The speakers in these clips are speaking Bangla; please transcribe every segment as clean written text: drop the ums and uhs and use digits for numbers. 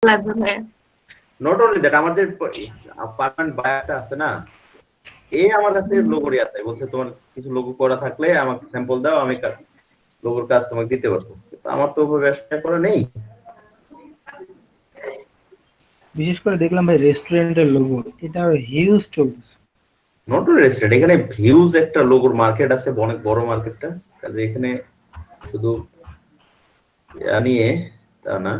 লাগবে ভাই। নট অনলি দ্যাট, আমার যে পার্মানেন্ট বায়ারটা আছে না, আমার কাছে লোগোরই আছে, বলছে তোমার কিছু লোগো করা থাকলে আমাকে স্যাম্পল দাও, আমি লোগোর কাজ তোমাকে দিতে পারবো, কিন্তু আমার তো ওভাবে ব্যবসা করা নেই। বিশেষ করে দেখলাম ভাই রেস্টুরেন্টের লোগো, এটা হিউজ চলছে। নট অনলি রেস্টুরেন্ট, এখানে ভিউজ একটা লোগোর মার্কেট আছে, অনেক বড় মার্কেটটা, কাজে এখানে শুধু নিয়ে তা না।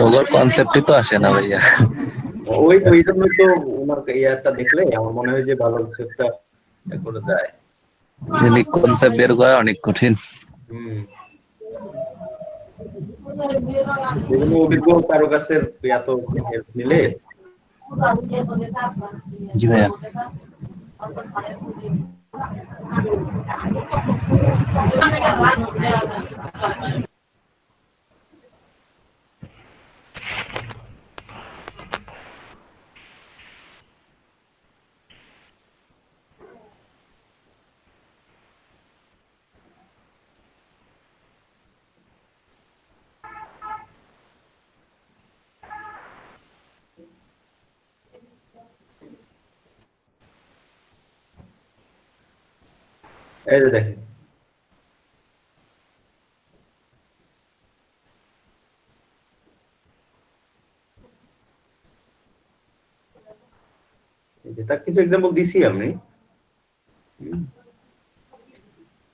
ওগুলোর কনসেপ্টই তো আসে না ভাইয়া। ওই তো, এই জন্যই তো ওনার ইয়ারটা দেখলে আমার মনে হয় যে ভালো কিছু একটা করে যায়। ইউনিক কনসেপ্ট বের করা অনেক কঠিন। যেগুলো অভিজ্ঞ কারো কাছে এত হেল্প নিলে। জি ভাইয়া। এই যে দেখেন, তার কিছু এক্সাম্পল দিছি আমি।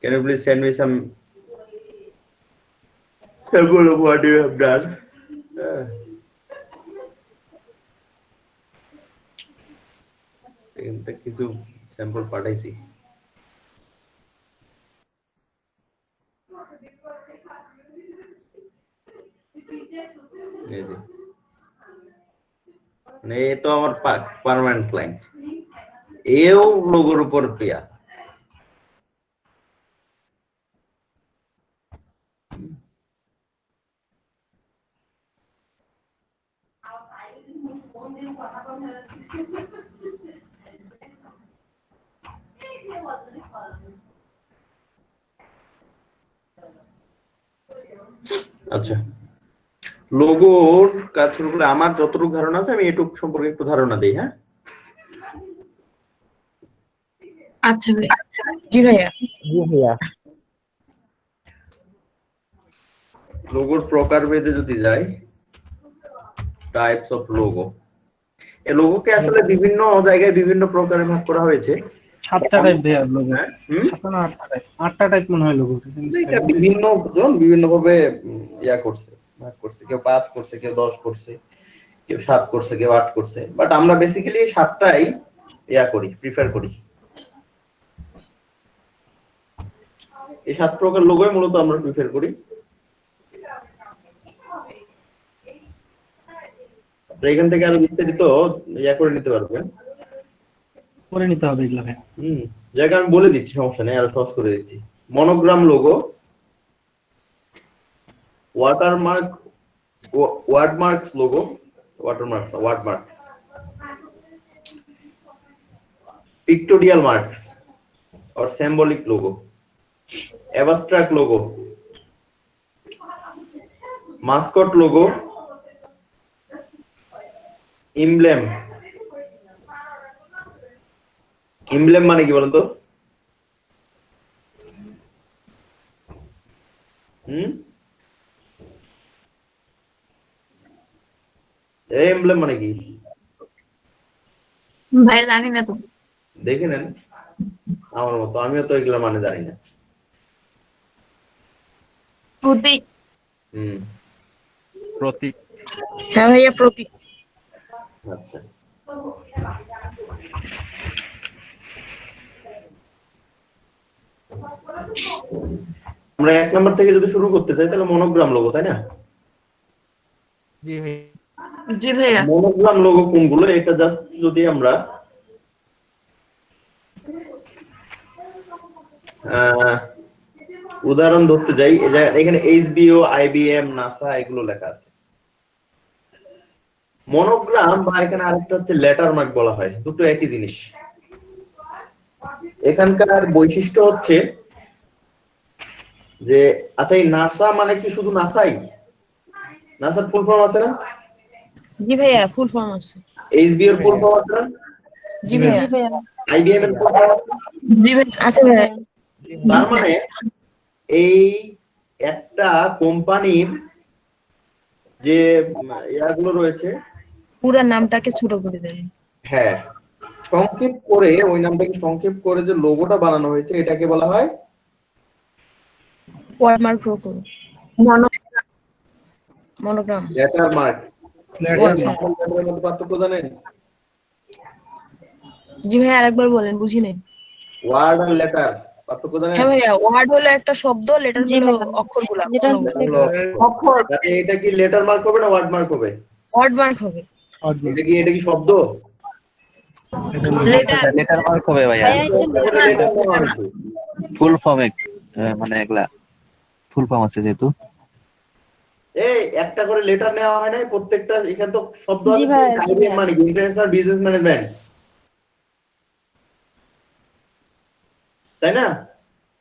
Can you please send me some sample of what you have done? এখানে কিছু স্যাম্পল পাঠাইছি। এই যে মানে এ তো আমার পার্মানেন্ট ক্লায়েন্ট, এও লোগোর উপর প্রিয়া। আচ্ছা, লোগোর কাজ শুরু করলে আমার যতটুকু ধারণা আছে আমি এটুকু সম্পর্কে একটু ধারণা দিই। হ্যাঁ, আচ্ছা ভাই। জি ভাইয়া। লোগোর প্রকারভেদে যদি যাই, টাইপস অফ লোগো, এই লোগোকে আসলে বিভিন্ন জায়গায় বিভিন্ন প্রকারে ভাগ করা হয়েছে। 7টা টাইপ ভাইয়া লোগো। 8টা টাইপ মনে হয় লোগো। এটা বিভিন্ন জন বিভিন্ন ভাবে ইয়া করছে, ভাগ করছে, কেউ 5 করছে, কেউ 10 করছে, কেউ 7 করছে, কেউ 8 করছে, বাট আমরা বেসিক্যালি 7টাই ইয়া করি, প্রিফার করি। এই 7 প্রকার লোগোই মূলত আমরা প্রিফার করি। এখান থেকে আরো বিস্তারিত ইয়া করে নিতে পারবেন, করে নিতে হবে এগুলা ভাই। জায়গা আমি বলে দিচ্ছি, সমস্যা নেই, আরো সহজ করে দিচ্ছি। Monogram logo, watermark, wordmarks logo, wordmarks, pictorial marks or symbolic logo, abstract logo, mascot logo, emblem মানে কি বলেন তো? এমব্লেম মানে কি ভাই জানি না তো। দেখে নেন আমার মতো, আমিও তো এগুলা মানে জানি না। প্রতীক। প্রতীক। হ্যাঁ ভাইয়া, প্রতীক। আচ্ছা, আমরা 1 নাম্বার থেকে যদি শুরু করতে চাই তাহলে মনোগ্রাম লোগো, তাই না? জি ভাই। জি ভাইয়া। মনোগ্রাম লোগো কোনগুলো, এটা জাস্ট যদি আমরা উদাহরণ ধরতে যাই, এখানে এইচবিও, আইবিএম, নাসা এগুলো লেখা আছে। মনোগ্রাম বা এখানে আরেকটা হচ্ছে লেটার মার্ক বলা হয়, দুটো একই জিনিস। এখানকার বৈশিষ্ট্য হচ্ছে যে আচ্ছা এই নাসা মানে কি শুধু নাসাই? নাসার ফুল ফর্ম আছে না? জি ভাইয়া ফুল ফর্ম আছে। এইচবিও এর ফুল ফর্ম আছে না? জি ভাইয়া আইবিএম এর ফুল ফর্ম আছে না? জি ভাই আছে ভাইয়া। তার মানে এই একটা কোম্পানির যে ইয়াগুলো রয়েছে, পুরা নামটাকে ছোট করে দেন। হ্যাঁ, সংক্ষেপ করে ওই নামটাকে সংক্ষেপ করে যে লোগোটা বানানো হয়েছে এটাকে বলা হয় wordmark logo, monogram. Monogram. Letter mark. আচ্ছা। লেটারের মধ্যে পার্থক্য জানেন? জি ভাইয়া আরেকবার বলেন, বুঝি নাই। ওয়ার্ড আর লেটার পার্থক্য জানেন? হ্যাঁ ভাইয়া, ওয়ার্ড হলো একটা শব্দ, লেটার হলো অক্ষরগুলো। অক্ষর। তাহলে এটা কি লেটার মার্ক হবে না ওয়ার্ড মার্ক হবে? ওয়ার্ডমার্ক হবে। এটা কি শব্দ? লেটার। লেটার মার্ক হবে ভাইয়া, ফুল ফর্মে মানে এগুলা ফুল ফর্ম আছে যেহেতু। এই একটা করে লেটার নেওয়া হয় না প্রত্যেকটা, এখানে তো শব্দ আছে। আইবিএম মানে কি? ইন্টারন্যাশনাল বিজনেস ম্যানেজমেন্ট, তাই না?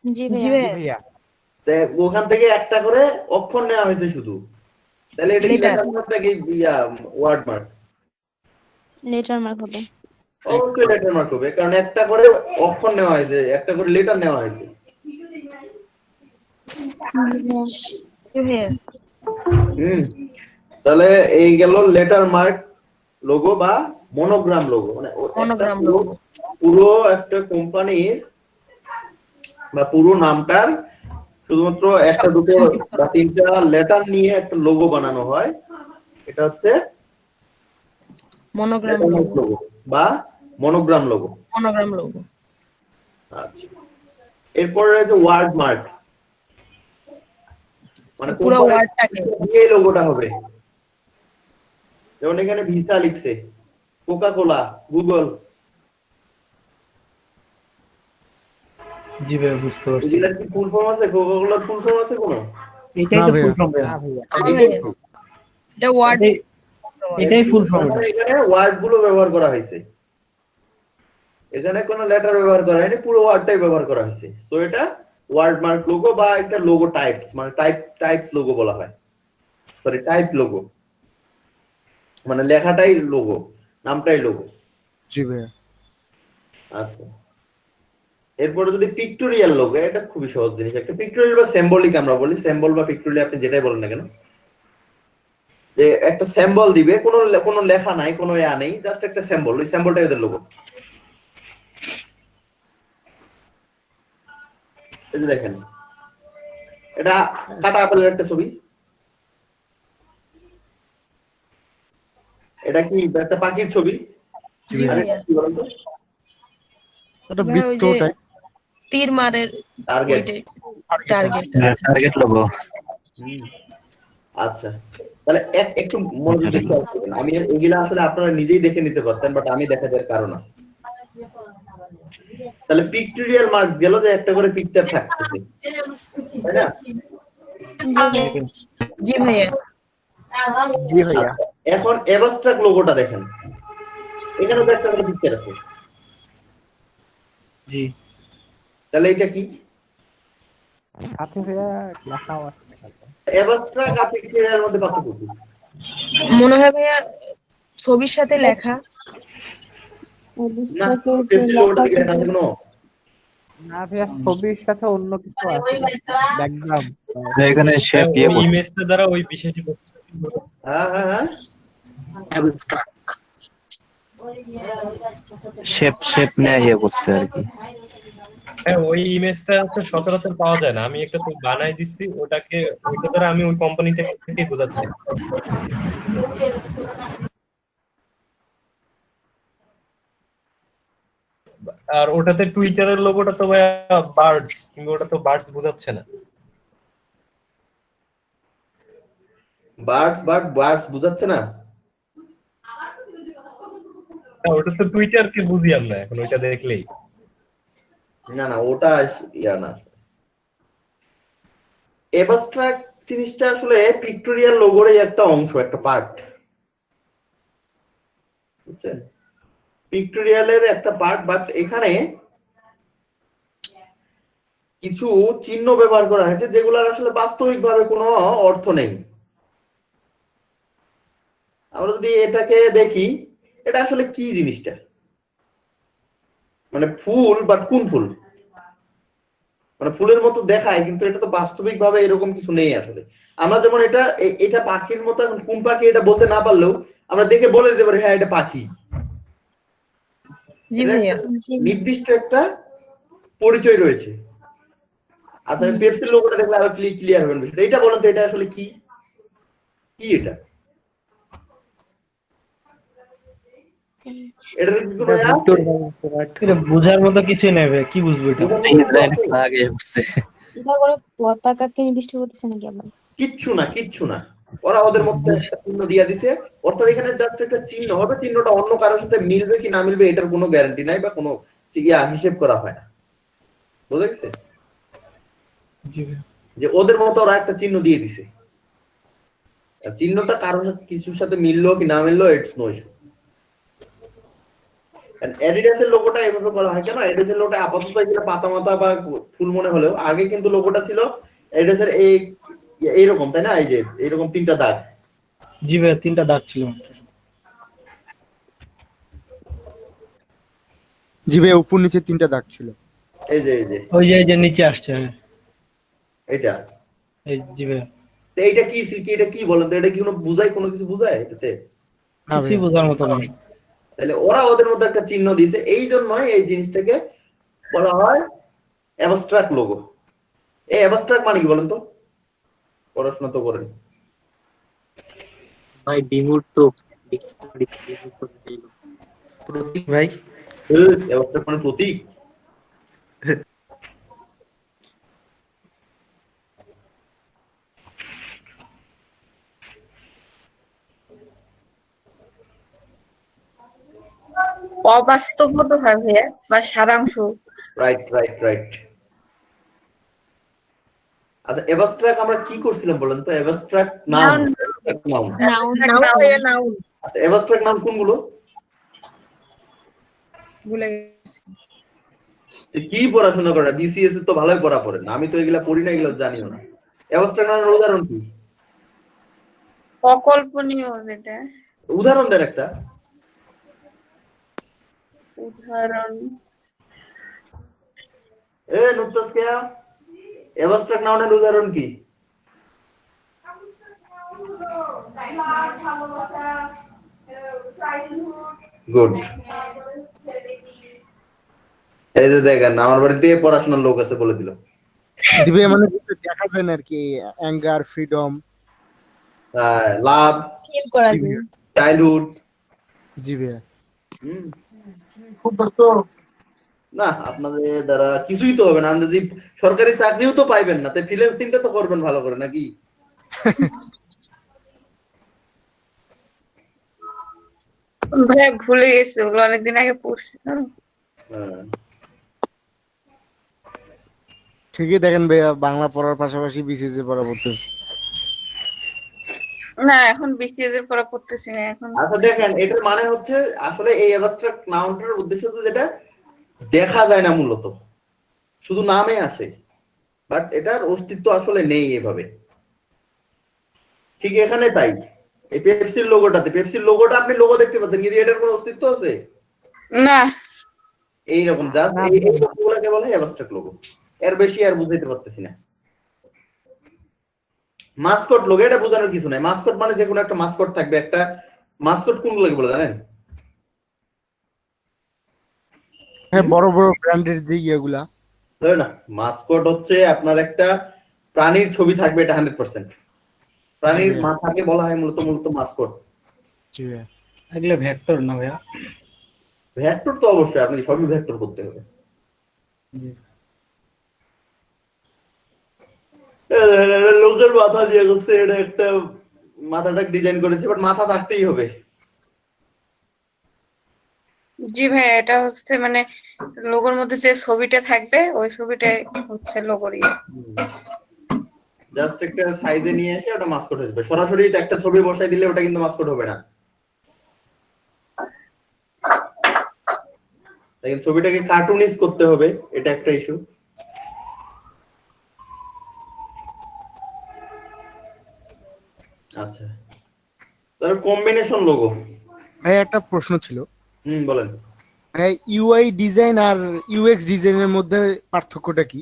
জি জি ভাইয়া। ভাইয়া। তো ওখান থেকে একটা করে অক্ষর নেওয়া হয়েছে শুধু, তাহলে এটা কি Letter. লেটার মার্ক নাকি ওয়ার্ড মার্ক? লেটার মার্ক হবে। অবশ্যই লেটার মার্ক হবে, কারণ একটা করে অক্ষর নেওয়া হয়েছে, একটা করে লেটার নেওয়া হয়েছে। জি ভাইয়া। তাহলে এই গেল লেটার মার্ক লোগো বা মনোগ্রাম লোগো, মানে মনোগ্রাম লোগো। পুরো একটা কোম্পানির বা পুরো নামটার শুধুমাত্র একটা দুটো বা তিনটা লেটার নিয়ে একটা লোগো বানানো হয়, এটা হচ্ছে monogram letter mark logo. Logo বা মনোগ্রাম লোগো। Monogram logo. আচ্ছা, এরপরে রয়েছে ওয়ার্ড মার্কস, মানে পুরো ওয়ার্ডটাকে এই লোগোটা হবে। যেমন এখানে ভিসা লিখছে, কোকা কোলা, গুগল, জি ভাইয়া বুঝতে পারছি। এগুলার কি ফুল ফর্ম আছে? কোকা কোলার ফুল ফর্ম আছে কোনো? এটাই না তো ভাইয়া। ফুল ফর্ম ভাইয়া। এটা ওয়ার্ড। এটাই ফুল ফর্ম। এখানে ওয়ার্ড গুলো ব্যবহার করা হয়েছে, এখানে কোনো লেটার ব্যবহার করা হয়নি, পুরো ওয়ার্ডটাই ব্যবহার করা হয়েছে। সো এটা ওয়ার্ড মার্ক লোগো বা একটা লোগো টাইপস, মানে টাইপস লোগো বলা হয়, সরি টাইপ লোগো, মানে লেখাটাই লোগো, নামটাই লোগো। জি ভাইয়া। আচ্ছা, এরপরে যদি পিক্টোরিয়াল লোগো, এটা খুবই সহজ জিনিস। একটা পিক্টোরিয়াল বা সিম্বলিক আমরা বলি, সিম্বল বা পিক্টোরিয়াল আপনি যেটাই বলেন না কেন, যে একটা সিম্বল দিবে, কোনো লেখা নাই, কোনো ইয়া নেই, জাস্ট একটা সিম্বল, ওই সিম্বলটাই ওদের লোগো। এই যে দেখেন, এটা কাটা আপেলের একটা ছবি, এটা কি একটা পাখির ছবি? জি ভাইয়া। কি বলেন তো? এটা ভাইয়া, ওই বৃত্ত যে টাইপ। তীর মারের টার্গেট। টার্গেট। Target logo. আচ্ছা, তাহলে একটু মনোযোগ দিয়ে খেয়াল করবেন। আমি এগুলা আসলে আপনারা নিজেই দেখে নিতে পারতেন, বাট আমি দেখা দেওয়ার কারণ আছে। তাহলে পিক্টোরিয়াল মার্ক গেল যে একটা করে পিকচার থাকতেছে, তাই না? জি ভাইয়া। জি ভাইয়া। এখন অ্যাবস্ট্রাক্ট লোগোটা দেখেন, এখানে তো একটা করে পিকচার আছে, জি। তাহলে এটা কি? সাথে ভাইয়া লেখাও আছে। অ্যাবস্ট্রাক্ট আর পিক্টোরিয়াল মধ্যে পার্থক্য কি? মনে হয় ভাইয়া ছবির সাথে লেখা। না, পেন্সিল লোগোটা কি লেখা আছে কোনো? না ভাইয়া, ছবির সাথে অন্য কিছু আছে, ব্যাকগ্রাউন্ড। এখানে শেপ ওই ইমেজটা দ্বারা ওই বিষয়টি বোঝাচ্ছে। হ্যাঁ হ্যাঁ হ্যাঁ, শেপ নিয়ে করছে আর কি। হ্যাঁ, ওই ইমেজটা হচ্ছে সচরাচর পাওয়া যায় না, আমি একটা তো বানাই দিচ্ছি, ওইটা দ্বারা আমি ওই কোম্পানিটাকে বোঝাচ্ছি। আর ওটাতে টুইটারের লোগোটা তো বার্ডস, কিন্তু ওটা তো বার্ডস বোঝাচ্ছে না। বার্ডস বুঝাচ্ছে না? হ্যাঁ, ওটা তো টুইটারকে বুঝি আমরা এখন ওইটা দেখলেই। না না, ওটা ইয়া না। অ্যাবস্ট্রাক্ট জিনিসটা আসলে পিক্টোরিয়াল লোগোরই একটা অংশ, একটা পার্ট, বুঝছেন? পিক্টোরিয়ালের একটা পার্ট, বাট এখানে কিছু চিহ্ন ব্যবহার করা হয়েছে যেগুলোর আসলে বাস্তবিকভাবে কোনো অর্থ নেই। আমরা যদি এটাকে দেখি, এটা আসলে কি জিনিসটা, মানে ফুল, বাট কোন ফুল? মানে ফুলের মতো দেখায় কিন্তু এটা তো বাস্তবিকভাবে এরকম কিছু নেই আসলে। আমরা যেমন এটা পাখির মতো, এখন কোন পাখি এটা বলতে না পারলেও আমরা দেখে বলে দিতে পারি হ্যাঁ এটা পাখি। জি ভাইয়া। নির্দিষ্ট একটা পরিচয় রয়েছে। আচ্ছা, আমি পেপসির লোগোটা দেখলে আরো ক্লিয়ার হবেন বিষয়টা। এটা বলেন তো, এটা আসলে কি কি এটা? এটার কি কোনো আছে? এটা বোঝার মতো কিছুই নাই ভাই, কি বুঝবো এটা? ইসরায়েল ফ্ল্যাগ উঠছে। এটা করে পতাকাকে নির্দিষ্ট করতেছে নাকি আবার? কিচ্ছু না, কিচ্ছু না। ওরা ওদের মধ্যে একটা চিহ্ন দিয়ে দিছে, অর্থাৎ এখানে জাস্ট একটা চিহ্ন হবে, চিহ্নটা অন্য কারোর সাথে মিলবে কি না মিলবে এটার কোনো গ্যারান্টি নাই বা কোনো হিসেব করা হয় না। বুঝা গেছে? জি ভাই। যে ওদের মতো ওরা একটা চিহ্ন দিয়ে দিছে, চিহ্নটা কারোর সাথে কিছুর সাথে মিললো কি না মিললো ইটস নো ইস্যু। অ্যাডিডাসের লোগোটা এভাবে করা হয় কেন? অ্যাডিডাসের লোগোটা আপাতত এগুলো পাতা মাতা বা ফুল মনে হলেও আগে কিন্তু লোগোটা ছিল অ্যাডিডাসের এইরকম, তাই না? এই যে এইরকম তিনটা দাগ। জি ভাই, 3টা দাগ ছিল। জি ভাই, উপর নিচে 3টা দাগ ছিল। এই যে ওই যে নিচে আসছে। এটা, এই জি ভাই। তো এইটা কি এটা কি বলেন তো? এটা কি কোনো বুঝায়, কোনো কিছু বুঝায় এটাতে? না ভাই, কিছুই বোঝার মতো না। তাহলে ওরা ওদের মধ্যে একটা চিহ্ন দিয়েছে, এই জন্যই এই জিনিসটাকে বলা হয় অ্যাবস্ট্রাক্ট লোগো। এই অ্যাবস্ট্রাক্ট মানে কি বলেন তো? পড়াশোনা তো করেন ভাই। বিমূর্ত প্রতীক ভাই। অ্যাবস্ট্রাক্ট মানে প্রতীক। অবাস্তবতা হয় ভাইয়া, বা সারাংশ। রাইট। আচ্ছা, অ্যাবস্ট্রাক্ট আমরা কি করছিলাম বলেন তো? Abstract noun. নাউন। নাউন ভাইয়া, নাউন। আচ্ছা, অ্যাবস্ট্রাক্ট নাউন কোনগুলো? ভুলে গেছি। কি পড়াশোনা করেন? বিসিএস এ তো ভালোই পড়া পড়েন, আমি তো এগুলা পড়ি না, এগুলো জানিও না। অ্যাবস্ট্রাক্ট নাউনের উদাহরণ কি? অকল্পনীয় যেটা। উদাহরণ দেন একটা। উদাহরণ নুকতাস কেয়া, অ্যাবস্ট্রাক্ট নাউনের উদাহরণ কি? গুড। এই যে দেখেন, আমার বাড়িতে পড়াশোনার লোক আছে, বলে দিল। জি ভাই, মানে দেখা যায় না আর কি, অ্যাঙ্গার, ফ্রিডম, লাভ, ফিল করা যায়। চাইল্ডহুড। জি ভাই। খুব ব্যস্ত না, আপনাদের দ্বারা কিছুই তো হবে না। আপনি যদি সরকারি চাকরিও তো পাইবেন না, তাই ফ্রিল্যান্সিংটা তো করবেন ভালো করে, নাকি? ভাইয়া ভুলে গেছি, ওগুলো অনেকদিন আগে পড়ছি না। ঠিকই দেখেন ভাইয়া, বাংলা পড়ার পাশাপাশি বিসিএস এ পড়া পড়তেছে। না, এখন বিসিএস এর পড়া পড়তেছি না এখন। আচ্ছা দেখেন, এটার মানে হচ্ছে আসলে এই অ্যাবস্ট্রাক্ট নাউনটার উদ্দেশ্য হচ্ছে যেটা দেখা যায় না, মূলত শুধু নামে আছে, বাট এটার অস্তিত্ব আসলে নেই এভাবে। ঠিক এখানে তাই এই পেপসির লোগোটা আপনি লোগো দেখতে পাচ্ছেন, কিন্তু এটার কোনো অস্তিত্ব আছে না। এইরকম জাস্ট এই লোগোগুলোকে বলে অ্যাবস্ট্রাক্ট লোগো। এর বেশি আর বুঝাইতে পারতেছি না। মাসকট লোগো, এটা বোঝানোর কিছু নাই। মাসকট মানে যে কোনো একটা মাসকট থাকবে। একটা মাসকট কোনগুলোকে বলে জানেন? হ্যাঁ, বড় বড় ব্র্যান্ডের দিক এগুলা। তাই না? মাসকট হচ্ছে আপনার একটা প্রাণীর ছবি থাকবে, এটা 100%। প্রাণীর মাথাকে বলা হয় মূলত মাসকট। জি ভাই। এগুলো ভেক্টর না ভাইয়া? ভেক্টর তো অবশ্যই, আপনাকে সবই ভেক্টর করতে হবে। লোকের মাথা দিয়ে করছে, এটা একটা মাথাটা ডিজাইন করেছে, বাট মাথা থাকতেই হবে। জি ভাই, এটা হচ্ছে মানে লোগোর মধ্যে যে ছবিটা থাকবে ওই ছবিটাই হচ্ছে লোগোর ইয়ে। জাস্ট একটা সাইজে নিয়ে এসে ওটা মাস্কট হয়ে যাবে। সরাসরি একটা ছবি বসাই দিলে ওটা কিন্তু মাস্কট হবে না। দেখেন ছবিটাকে কার্টুনিস করতে হবে, এটা একটা ইস্যু। আচ্ছা, তাহলে কম্বিনেশন লোগো। ভাই একটা প্রশ্ন ছিল, বলেন। ভাই ইউআই ডিজাইন আর ইউএক্স ডিজাইনের মধ্যে পার্থক্যটা কি?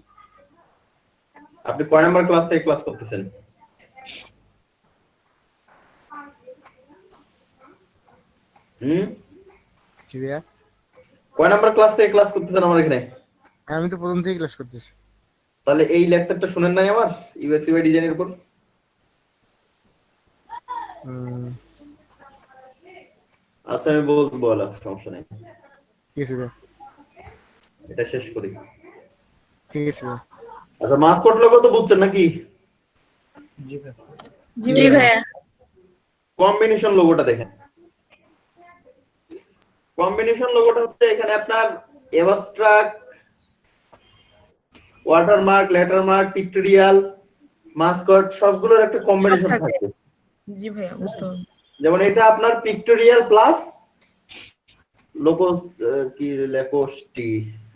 আপনি কয় নাম্বার ক্লাস থেকে ক্লাস করতেছেন? জি ভাইয়া। কয় নাম্বার ক্লাস থেকে ক্লাস করতেছেন আমার এখানে? আমি তো প্রথম থেকে ক্লাস করতেছি। তাহলে এই লেকচারটা শুনেন নাই আমার ইউএক্স ইউআই ডিজাইনের উপর? আচ্ছা আমি বলবো, সমস্যা নেই, ঠিক আছে ভাই, এটা শেষ করি। ঠিক আছে ভাই। আচ্ছা মাস্কট লোগো তো বুঝছেন নাকি? জি ভাইয়া। কম্বিনেশন লোগোটা দেখেন। কম্বিনেশন লোগোটা হচ্ছে এখানে আপনার অ্যাবস্ট্রাক্ট, ওয়াটারমার্ক, লেটারমার্ক, পিক্টোরিয়াল, মাস্কট সবগুলোর একটা কম্বিনেশন থাকে। থাকে। জি ভাইয়া, বুঝতে পারলাম। যেমন এটা আপনার পিক্টোরিয়াল প্লাস লোকোস কি লেকোস্টি,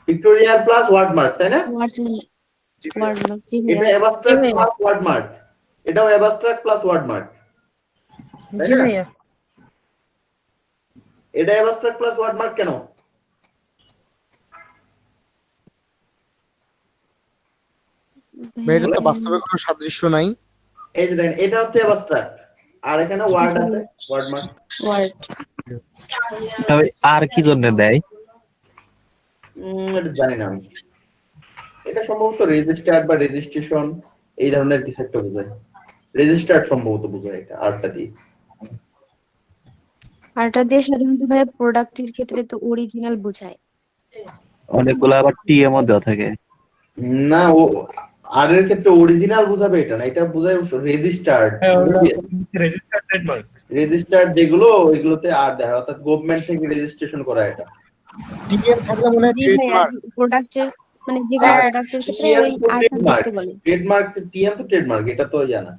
পিক্টোরিয়াল প্লাস ওয়ার্ডমার্ক, তাই না? ওয়ার্ডমার্ক, জি এটা ভাইয়া। অ্যাবস্ট্রাক্ট প্লাস ওয়ার্ডমার্ক, এটাও অ্যাবস্ট্রাক্ট প্লাস ওয়ার্ডমার্ক, জি ভাইয়া। এটা অ্যাবস্ট্রাক্ট প্লাস ওয়ার্ডমার্ক কেন? ভাই এটা তো বাস্তবে কোনো সাদৃশ্য নাই। এই যে দেখেন এটা হচ্ছে অ্যাবস্ট্রাক্ট আর এখানে ওয়ার্ড আছে, ওয়ার্ডমার্ক। ওয়ার্ড। তবে আর কি জন্য দেয়? এটা জানি না আমি। এটা সম্ভবত রেজিস্টার্ড বা রেজিস্ট্রেশন এই ধরনের কিছু একটা বোঝায়। রেজিস্টার্ড সম্ভবত বোঝায় এটা আরটা দিয়ে। আরটা দিয়ে সাধারণত ভাইয়া প্রোডাক্টের ক্ষেত্রে তো অরিজিনাল বোঝায়। অনেকগুলো আবার টিএম ও দেওয়া থাকে। না, ও আর এর ক্ষেত্রে অরিজিনাল বোঝাবে এটা না, এটা বোঝায় রেজিস্টার্ড। রেজিস্টার্ড ট্রেডমার্ক, রেজিস্টার্ড যেগুলো ওইগুলোতে আর দেয়, অর্থাৎ গভর্নমেন্ট থেকে রেজিস্ট্রেশন করা এটা। টিএম থাকলে মনে হয় জি ভাইয়া, ট্রেডমার্ক। প্রোডাক্টের মানে যে কোনো প্রোডাক্টের ক্ষেত্রে ওই আরটা দেখতে বলে। ট্রেডমার্ক, টিএম তো ট্রেডমার্ক, এটা তো জানা।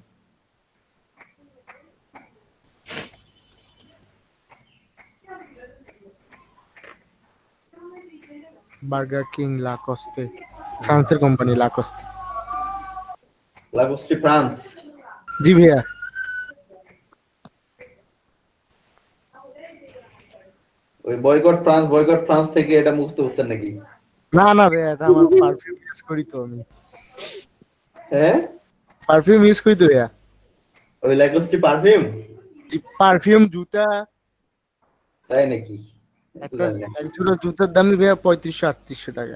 বার্গার কিং, লাকোস্তে, ফ্রান্সের কোম্পানি লাকোস্তে। লাগোস্টি ফ্রান্স। জি ভাইয়া। ওই বয়কট ফ্রান্স থেকে এটা মুখস্থ করছেন নাকি? না না ভাইয়া, এটা আমার পারফিউম ইউজ করি তো আমি। হ্যাঁ, পারফিউম ইউজ করি তো ভাইয়া। ওই লাগোস্টি পারফিউম। জি, পারফিউম, জুতা। তাই নাকি? একটা একজোড়া জুতার দামই ভাইয়া 3500-3800 টাকা।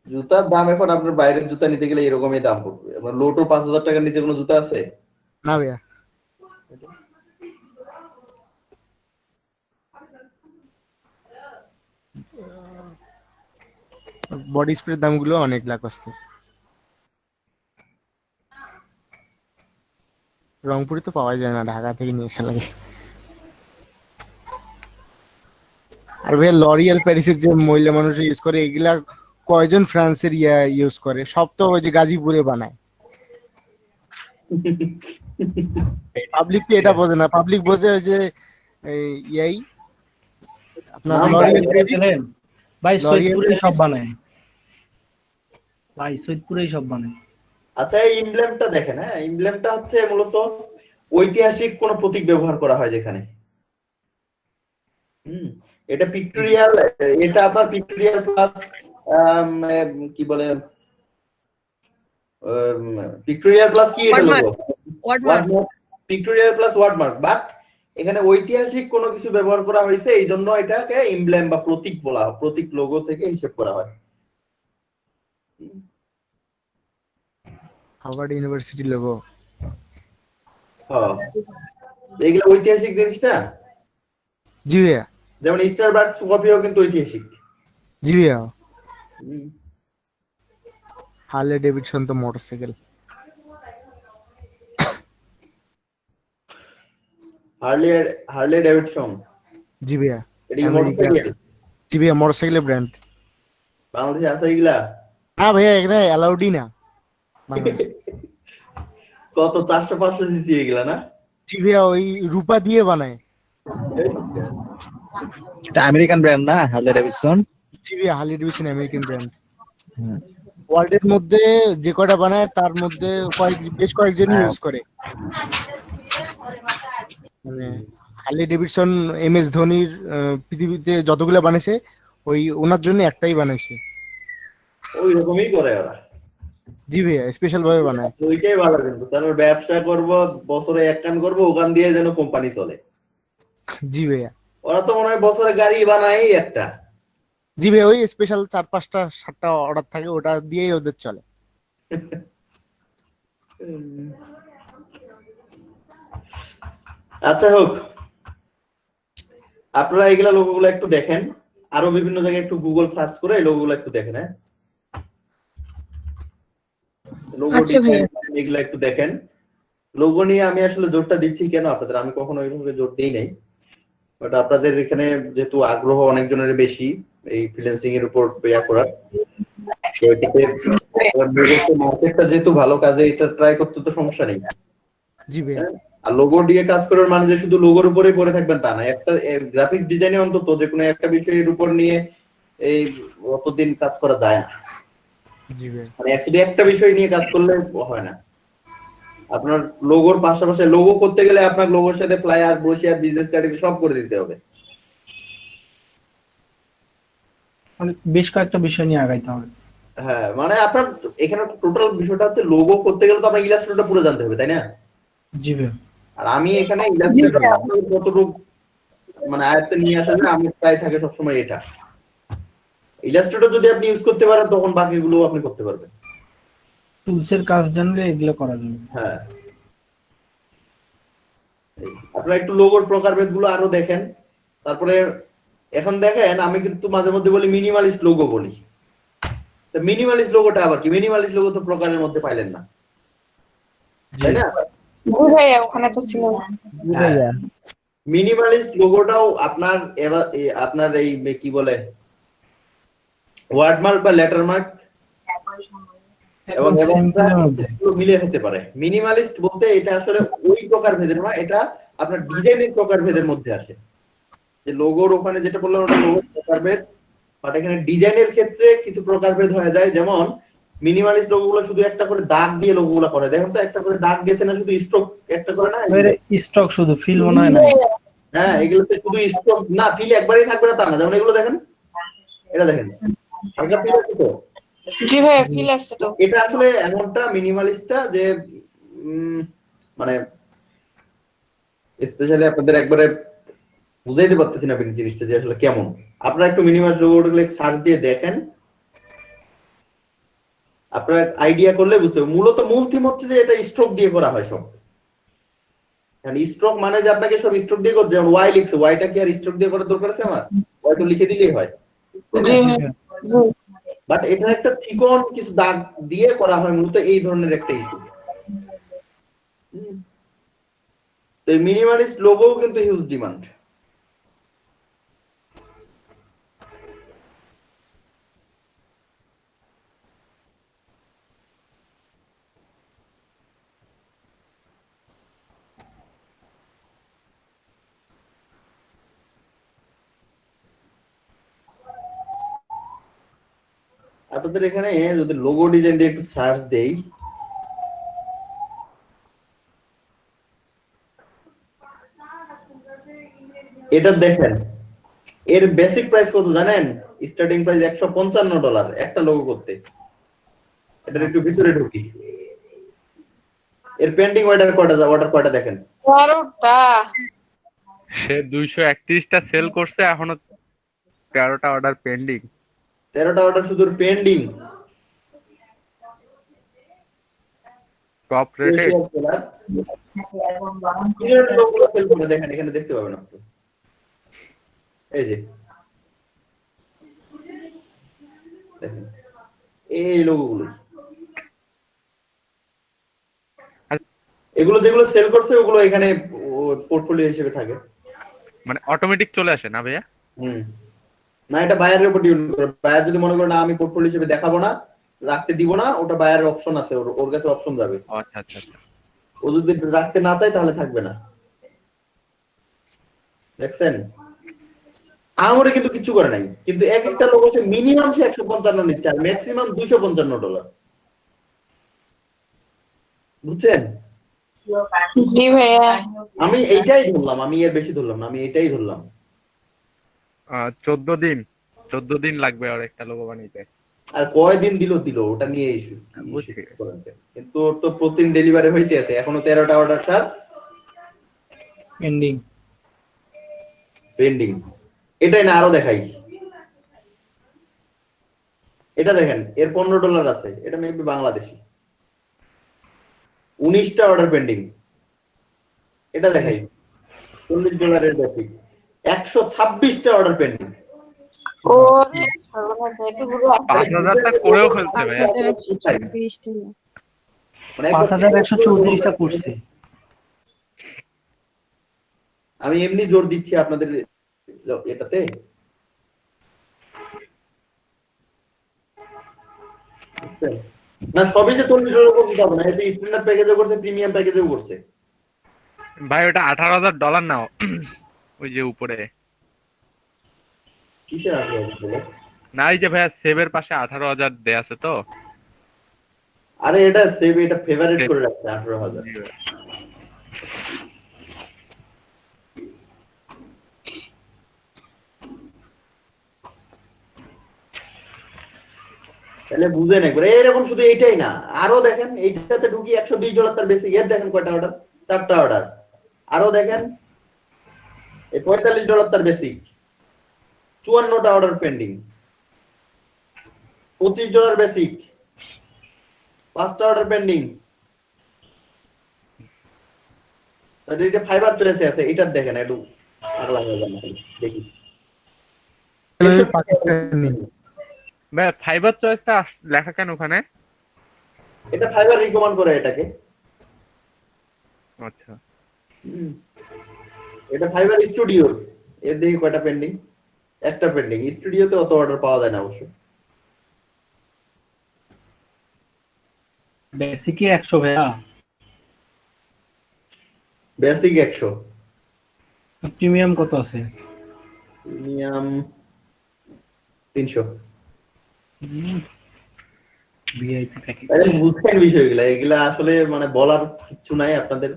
জুতার দাম এখন আপনার বাইরের জুতা নিতে গেলে এরকমই দাম পড়বে। আপনার লোটো 5000 টাকার নিচে কোনো জুতা আছে? না ভাইয়া। বডি স্প্রের দামগুলো অনেক লাকোস্তে। রংপুরে তো পাওয়া যায় না, ঢাকা থেকে নিয়ে আসা লাগে। আর ভাইয়া লরিয়াল প্যারিসের যে মহিলা মানুষ ইউজ করে এগুলা কয়জন ফ্রান্সের ইউজ করে? সব তো ওই যে গাজীপুরে বানায়। পাবলিক তো এটা বোঝে না, পাবলিক বোঝে ওই যে ইয়াই আপনার ছিলেন ভাই, সৈয়দপুরে লরিয়াল সব বানায় ভাই, সৈয়দপুরেই সব বানায়। আচ্ছা এই এমব্লেমটা দেখেন। হ্যাঁ, এমব্লেমটা হচ্ছে মূলত ঐতিহাসিক কোন প্রতীক ব্যবহার করা হয় যেখানে। এটা পিক্টোরিয়াল, এটা আপনার পিক্টোরিয়াল প্লাস কি বলে, পিক্টোরিয়াল প্লাস কি এটা logo, wordmark. Pictorial plus wordmark. But এখানে ঐতিহাসিক কোনো কিছু ব্যবহার করা হয়েছে, এই জন্য এটাকে এমব্লেম বা প্রতীক বলা হয়, প্রতীক লোগো থেকে হিসেব করা হয়। Harvard university logo. হ্যাঁ, এগুলো ঐতিহাসিক জিনিস না। জি ভাইয়া। যেমন স্টারবাকস কফিও কিন্তু ঐতিহাসিক। জি ভাইয়া। হার্লে ডেভিডসন তো মোটরসাইকেল। Harley Davidson. জি ভাইয়া। এটা কি মোটরসাইকেল? জি ভাইয়া, মোটরসাইকেলের ব্র্যান্ড। বাংলাদেশে আছে এগুলা? না ভাইয়া এখানে অ্যালাউডই না বাংলাদেশে। কত 400-500 সিসি এগুলা না? জি ভাইয়া ওই রূপা দিয়ে বানায়। এটা আমেরিকান ব্র্যান্ড না, হার্লে ডেভিডসন। জি ভাইয়া হার্লি ডেভিডসন আমেরিকান ব্র্যান্ড। ওয়ার্ল্ডের মধ্যে যে কয়টা বানায় তার মধ্যে বেশ কয়েকজন ইউজ করে। মানে হার্লি ডেভিডসন MS ধোনির পৃথিবীতে যতগুলো বানাইছে ওই ওনার জন্য একটাই বানাইছে। ওই রকমই করে ওরা। জি ভাইয়া স্পেশাল ভাবে বানায়। ওইটাই ভালো, কিন্তু তাহলে ব্যবসা করব, বছরে এক কান করবো, ওখান দিয়ে যেন কোম্পানি চলে। জি ভাইয়া। ওরা তো মনে হয় বছরে গাড়ি বানায় একটা। জি ভাইয়া ওই স্পেশাল 4-5টা 7টা অর্ডার থাকে, ওটা দিয়েই ওদের চলে। আচ্ছা হোক, আপনারা এগুলা লোগোগুলো একটু দেখেন, আরো বিভিন্ন জায়গায় একটু গুগল সার্চ করে এই লোগোগুলো একটু দেখেন। হ্যাঁ, লোগো আচ্ছা ভাইয়া। ডিজাইন এগুলা একটু দেখেন। লোগো নিয়ে আমি আসলে জোরটা দিচ্ছি কেন আপনাদের, আমি কখনো এইভাবে জোর দিই নাই, বাট আপনাদের এখানে যেহেতু আগ্রহ অনেকজনের বেশি এই ফ্রিল্যান্সিং এর উপর ইয়া করার, তো এটাতে মার্কেটটা যেহেতু ভালো, কাজে এটা ট্রাই করতে তো সমস্যা নেই। জি ভাইয়া। আর লোগো দিয়ে কাজ করার মানে যে শুধু লোগোর উপরেই পড়ে থাকবেন তা না, একটা গ্রাফিক্স ডিজাইনে অন্তত যে কোনো একটা বিষয়ের উপর নিয়ে এই অতদিন কাজ করা যায় না। জি ভাইয়া। মানে শুধু একটা বিষয় নিয়ে কাজ করলে হয় না। আপনার লোগোর পাশাপাশি লোগো করতে গেলে আপনার লোগোর সাথে ফ্লায়ার, ব্রোশিয়ার, বিজনেস কার্ড সব করে দিতে হবে। মানে বেশ কয়েকটা বিষয় নিয়ে আগাইতে হবে। হ্যাঁ, মানে আপনার এখানে টোটাল বিষয়টা হচ্ছে লোগো করতে গেলে তো আপনার ইলাস্ট্রেটরটা পুরো জানতে হবে, তাই না? জি ভাইয়া। আর আমি এখানে ইলাস্ট্রেটর কতটুকু মানে আয়ত্তে নিয়ে আসা যায়, আমি ট্রাই থাকে সবসময় এটা। ইলাস্ট্রেটর যদি আপনি ইউজ করতে পারেন তখন বাকিগুলো আপনি করতে পারবেন। টুলসের কাজ জানলে এগুলো করা যাবে। হ্যাঁ, আপনারা একটু লোগোর প্রকারভেদ গুলো আরো দেখেন। তারপরে এখন দেখেন আমি কিন্তু মাঝে মধ্যে বলি মিনিমালিস্ট লোগো বলি। তো মিনিমালিস্ট লোগোটা আবার কি? মিনিমালিস্ট লোগো তো প্রকারের মধ্যে পাইলেন না, তাই না? ভাইয়া ওখানে তো ছিল না। মিনিমালিস্ট লোগোটাও আপনার আপনার এই কি বলে ওয়ার্ডমার্ক বা লেটারমার্ক এবং মিলিয়ে হতে পারে। মিনিমালিস্ট বলতে এটা আসলে ওই প্রকারভেদের না, এটা আপনার ডিজাইনের প্রকারভেদের মধ্যে আসে। যে লোগোর ওখানে যেটা বললাম ওটা লোগোর প্রকারভেদ, বাট এখানে ডিজাইনের ক্ষেত্রে কিছু প্রকারভেদ হয়ে যায়। যেমন মিনিমালিস্ট লোগোগুলো শুধু একটা করে দাগ দিয়ে লোগোগুলো করে, দেখেন তো একটা করে দাগ গেছে না, শুধু স্ট্রোক একটা করে না, স্টক শুধু ফিল মনে হয় না। হ্যাঁ, এগুলোতে শুধু স্ট্রোক না, ফিল একবারই থাকবে না তা না। যেমন এগুলো দেখেন, এটা দেখেন হালকা ফিল আছে তো। জি ভাইয়া ফিল আছে তো। এটা আসলে এমনটা মিনিমালিস্টটা যে মানে স্পেশালি আপনাদের একবারে বুঝাইতে পারতেছি না জিনিসটা যে আসলে কেমন। আপনারা একটু মিনিমালিস্ট লোগোগুলো সার্চ দিয়ে দেখেন, আপনারা আইডিয়া করলে বুঝতে হবে। মূলত মূল থিম হচ্ছে যে এটা স্ট্রোক দিয়ে করা হয় সব। মানে স্ট্রোক মানে যে আপনাকে সব স্ট্রোক দিয়ে করতে, যেমন ওয়াই লিখছে, ওয়াইটা কি আর স্ট্রোক দিয়ে করার দরকার আছে আমার? ওয়াই তো লিখে দিলেই হয়। জি বাট এটা একটা চিকন কিছু দাগ দিয়ে করা হয়, মূলত এই ধরনের একটা ইস্যু। তো মিনিমালিস্ট লোগো কিন্তু হিউজ ডিমান্ড। আপনাদের এখানে যদি লোগো ডিজাইন দিয়ে একটু সার্চ দেই, এটা দেখেন এর বেসিক প্রাইস কত জানেন? স্টার্টিং প্রাইস $155 একটা লোগো করতে। এটার একটু ভিতরে ঢুকি, এর পেন্ডিং অর্ডার কয়টা দেখেন? 12টা। সে 231টা সেল করছে, এখনো 13টা অর্ডার পেন্ডিং। 13টা অর্ডার শুধু পেন্ডিং। টপ রেটে দেখেন, এখানে দেখতে পাবেন আপনি, এই যে দেখেন এই লোগোগুলো, এগুলো যেগুলো সেল করছে ওগুলো এখানে পোর্টফোলিও হিসেবে থাকে। মানে অটোমেটিক চলে আসে না ভাইয়া? না, এটা বায়ারের উপর ডিপেন্ড করে। বায়ার যদি মনে করে না আমি পোর্টফোলিও হিসেবে দেখাবো না, রাখতে দিব না, ওটা বায়ারের অপশন আছে, ওর কাছে অপশন যাবে। আচ্ছা আচ্ছা আচ্ছা। ও যদি রাখতে না চায় তাহলে থাকবে না। দেখছেন আমারে কিন্তু কিছু করে নাই, কিন্তু এক একটা লোক হচ্ছে মিনিমাম সে 155 নিচ্ছে আর ম্যাক্সিমাম $255। বুঝছেন? জি ভাইয়া। আমি এইটাই ধরলাম, আমি এর বেশি ধরলাম না, আমি এটাই ধরলাম। 14 দিন লাগবে আর একটা লোগো বানাইতে। আর কয়দিন দিল ওটা নিয়ে ইস্যু, কিন্তু ওর তো প্রতিদিন ডেলিভারি হইতে আছে, এখনো 13টা অর্ডার স্যার পেন্ডিং। এটাই না আরো দেখাই, এটা দেখেন এর $15 আছে, এটা মেবি বাংলাদেশি। 19টা অর্ডার পেন্ডিং। এটা দেখাই $40 বেসিক, 126টা অর্ডার পেন্ডিং। ও একটু বড় 5000টা করেও ফেলছে ভাইয়া। 30টা মানে 5134টা করছে। আমি এমনি জোর দিচ্ছি আপনাদের এটাতে। না সবই যে $40 করতে হবে না, এতে স্ট্যান্ডার্ড প্যাকেজও করছে, প্রিমিয়াম প্যাকেজও করছে। ভাই ওটা $18,000 নাও, ওই যে উপরে কিসের আছে বলে? না, এই যে ভাইয়া সেভের পাশে 18,000 দেয়া আছে তো। আরে এটা সেভ, এটা ফেভারিট করে রাখছে 18,000। তাহলে বুঝেন একবার, এরকম শুধু এইটাই না, আরো দেখেন এইটাতে ঢুকি $120 তার বেশি। এর দেখেন কয়টা অর্ডার, 4টা অর্ডার। আরো দেখেন এই $45 তার বেসিক, 54টা অর্ডার পেন্ডিং, $25 বেসিক, 5টা অর্ডার পেন্ডিং। এটা ফাইবার চয়েসে আছে, এটার দেখেন একটু পাগলা হয়ে যান দেখি। পাকিস্তানি ভাই ফাইবার চয়েসটা লেখা কেন ওখানে? এটা ফাইবার রিকমেন্ড করে এটাকে। আচ্ছা, এটা ফাইবার স্টুডিও। এর দেখি কয়টা পেন্ডিং, একটা পেন্ডিং। স্টুডিওতে অত অর্ডার পাওয়া যায় না অবশ্য। বেসিকে 100 ভাইয়া, বেসিক 100, প্রিমিয়াম কত আছে? প্রিমিয়াম 300। VIP package. আরে বুঝছেন বিষয়গুলো, এগুলা আসলে মানে বলার কিছু নাই আপনাদের,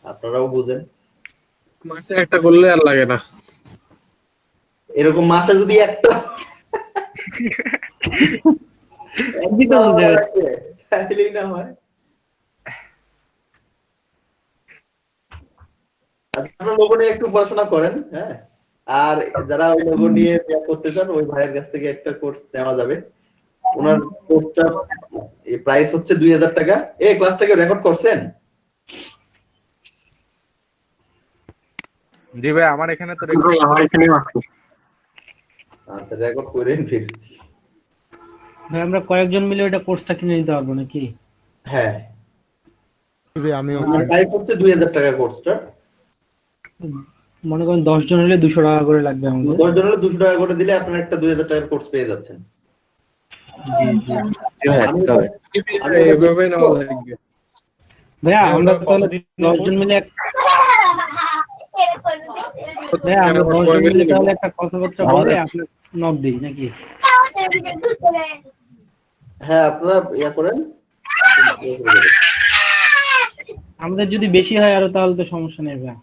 আপনারাও বুঝেন। মাসে একটা করলে আর লাগে না। এরকম মাসে যদি একটা তাহলেই না হয়। আপনারা লোগো নিয়ে একটু পড়াশোনা করেন, হ্যাঁ। আর যারা ওই লোগো নিয়ে করতে চান, ওই ভাইয়ের কাছ থেকে একটা কোর্স নেওয়া যাবে। ওনার কোর্সটা প্রাইস হচ্ছে $2000। এই ক্লাসটাকে রেকর্ড করছেন? জি ভাই আমার এখানে তো আমার এখানেও আছে। আচ্ছা রেকর্ড করেন ফির। ভাই আমরা কয়েকজন মিলে ওটা কোর্সটা কিনে নিতে পারবো নাকি? হ্যাঁ, আমি প্রাইস হচ্ছে $2000 কোর্সটা। মনে করেন 10 জন হলে 200 টাকা করে লাগবে আমাদের। 10 জন হলে $200 করে দিলে আপনারা একটা $2000 কোর্স পেয়ে যাচ্ছেন। এভাবে নেওয়া লাগবে। ভাইয়া আমরা তাহলে 10 জন মিলে ভাইয়া আমরা 10 জন মিলে তাহলে একটা কথাবার্তা বলে আপনার নক দিই নাকি? হ্যাঁ আপনারা ইয়া করেন। আমাদের যদি বেশি হয় আরো তাহলে তো সমস্যা নেই ভাই।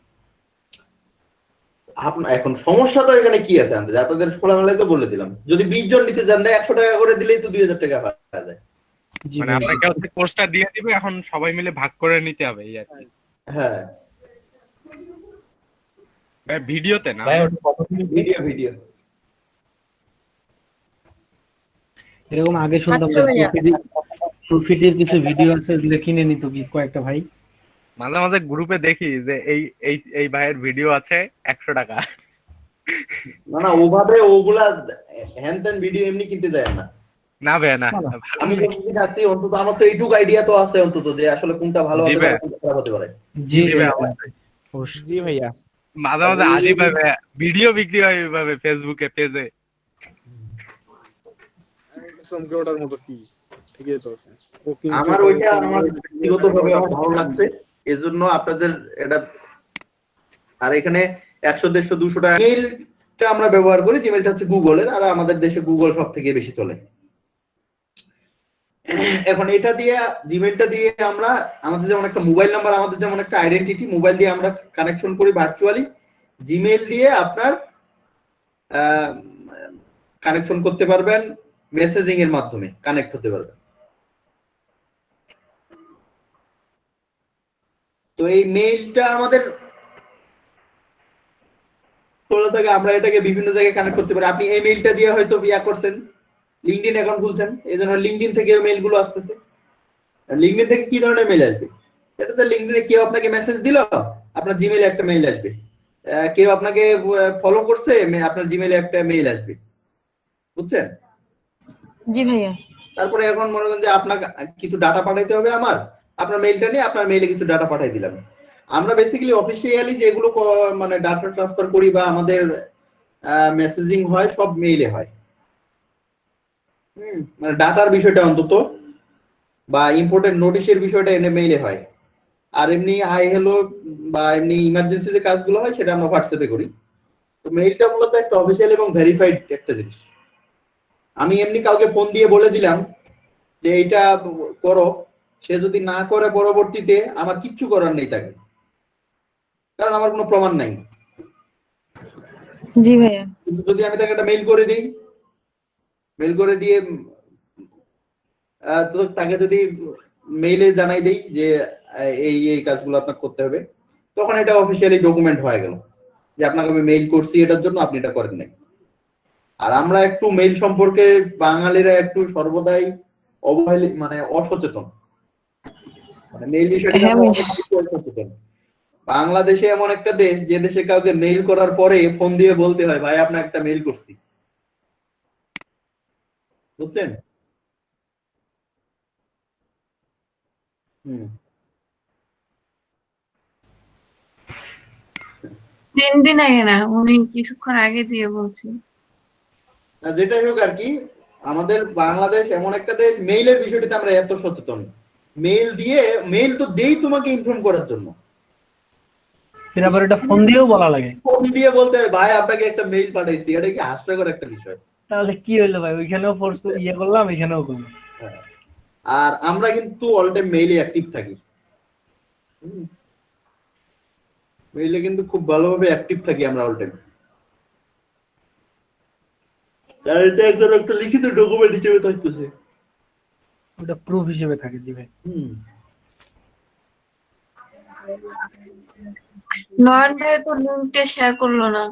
এখন সমস্যা তো এখানে কি আছে আন্দাজ, আপনাদের খোলামেলায় তো বলে দিলাম। যদি 20 জন নিতে চান না $100 করে দিলেই তো $2000 পাওয়া যায়। মানে আপনাকে হচ্ছে কোর্সটা দিয়ে দিবে, এখন সবাই মিলে ভাগ করে নিতে হবে এই আর কি। হ্যাঁ ভাই ভিডিওতে না, ভাই ওটা কত ভিডিও এরকম আগে শুনতাম আচ্ছা ভাইয়া। প্রফিটের কিছু ভিডিও আছে ওগুলো কিনে নিত কি কয়েকটা ভাই। মাঝে মাঝে গ্রুপে দেখি যে এই ভাইয়ের ভিডিও আছে $100। না ওভাবে ওগুলা হ্যান ত্যান ভিডিও এমনি কিনতে যায় না। না ভাই না, আমি যতদিন আছি অন্তত আমার তো এইটুকু আইডিয়া তো আছে অন্তত, যে আসলে কোনটা ভালো হতে পারে কোনটা খারাপ হতে পারে। জি জি ভাইয়া মাঝে মাঝে আসি ভাই ভিডিও বিক্রি হয় এইভাবে ফেসবুকে পেজে। চমকে ওঠার মতো কি ঠিকই তো আছে ওকে আমার ওইটা আমার ব্যক্তিগতভাবে আমার ভালো লাগছে, এজন্য আপনাদের এটা। আর এখানে 100 150 200 টাকা মেইলটা আমরা ব্যবহার করি, জিমেইলটা হচ্ছে গুগলের, আর আমাদের দেশে গুগল সব থেকে বেশি চলে। এখন এটা দিয়ে জিমেইলটা দিয়ে আমরা আমাদের যেমন একটা মোবাইল নাম্বার, আমাদের যেমন একটা আইডেন্টিটি, মোবাইল দিয়ে আমরা কানেকশন করি ভার্চুয়ালি, জিমেইল দিয়ে আপনার কানেকশন করতে পারবেন, মেসেজিং এর মাধ্যমে কানেক্ট হতে পারবেন। তো এই মেইলটা আমাদের খোলা থাকে, আমরা এটাকে বিভিন্ন জায়গায় কানেক্ট করতে পারি। আপনি এই মেইলটা দিয়ে হয়তো ইয়া করছেন, লিঙ্কডইন অ্যাকাউন্ট খুলছেন, এই জন্য লিঙ্কডইন থেকে মেইল গুলো আসতেছে। লিঙ্কডইন থেকে কি ধরনের মেইল আসবে? এটা তো লিঙ্কডইনে কেউ আপনাকে মেসেজ দিল, আপনার জিমেইলে একটা মেইল আসবে। কেউ আপনাকে ফলো করছে, আপনার জিমেইলে একটা মেইল আসবে, বুঝছেন? জি ভাইয়া। তারপরে এখন মনে করেন যে আপনাকে কিছু ডাটা পাঠাইতে হবে, আমার আপনার মেইলটা নিয়ে আপনার মেইলে কিছু ডাটা পাঠাই দিলাম। আমরা বেসিক্যালি অফিসিয়ালি যেগুলো মানে ডাটা ট্রান্সফার করি বা আমাদের মেসেজিং হয় সব মেইলে হয়। মানে ডাটার বিষয়টা অন্তত বা ইম্পর্টেন্ট নোটিশের বিষয়টা এনে মেইলে হয়। আর এমনি হাই হ্যালো বা এমনি ইমার্জেন্সি যে কাজগুলো হয় সেটা আমরা হোয়াটসঅ্যাপে করি। তো মেইলটা মূলত একটা অফিসিয়াল এবং ভেরিফাইড একটা জিনিস। আমি এমনি কাউকে ফোন দিয়ে বলে দিলাম যে এইটা করো, সে যদি না করে পরবর্তীতে আমার কিচ্ছু করার নেই তাকে, কারণ আমার কোনো প্রমাণ নাই। জি ভাইয়া। কিন্তু যদি আমি তাকে একটা মেইল করে দিই, মেইল করে দিয়ে তো তাকে যদি মেইলে জানাই দেই যে এই এই কাজগুলো আপনাকে করতে হবে, তখন এটা অফিসিয়ালি ডকুমেন্ট হয়ে গেল যে আপনাকে আমি মেইল করছি এটার জন্য, আপনি এটা করেন নাই। আর আমরা একটু মেইল সম্পর্কে বাঙালিরা একটু সর্বদাই মানে অসচেতন, মানে মেইল বিষয়টা অসচেতন। বাংলাদেশে এমন একটা দেশ যে দেশে কাউকে মেইল করার পরে ফোন দিয়ে বলতে হয় ভাই আপনাকে একটা মেইল করছি, বুঝছেন? হুম। 3 দিন আগে না, উনি কিছুক্ষণ আগে দিয়ে বলছি। যেটাই হোক আর কি, আমাদের বাংলাদেশ এমন একটা দেশ, মেইলের বিষয়টিতে আমরা এত সচেতন। মেইল তো দেই তোমাকে ইনফর্ম করার জন্য, ফির আবার এটা ফোন দিয়েও বলা লাগে। ফোন দিয়ে বলতে হয় ভাই আপনাকে একটা মেইল পাঠাইছি, এটা কি হাস্যকর একটা বিষয়? তাহলে কি হইলো ভাই, ওইখানেও ফোর্স ইয়ে করলাম, এখানেও করলাম। আর আমরা কিন্তু অল টাইম মেইলে অ্যাক্টিভ থাকি, মেইলে কিন্তু খুব ভালোভাবে অ্যাক্টিভ থাকি আমরা অল টাইম। আর এটা একটা লিখিত ডকুমেন্ট হিসেবে থাকতেছে, ওটা প্রুফ হিসেবে থাকে। জি ভাই। নয়ন ভাই তো লিঙ্কটা শেয়ার করলো না।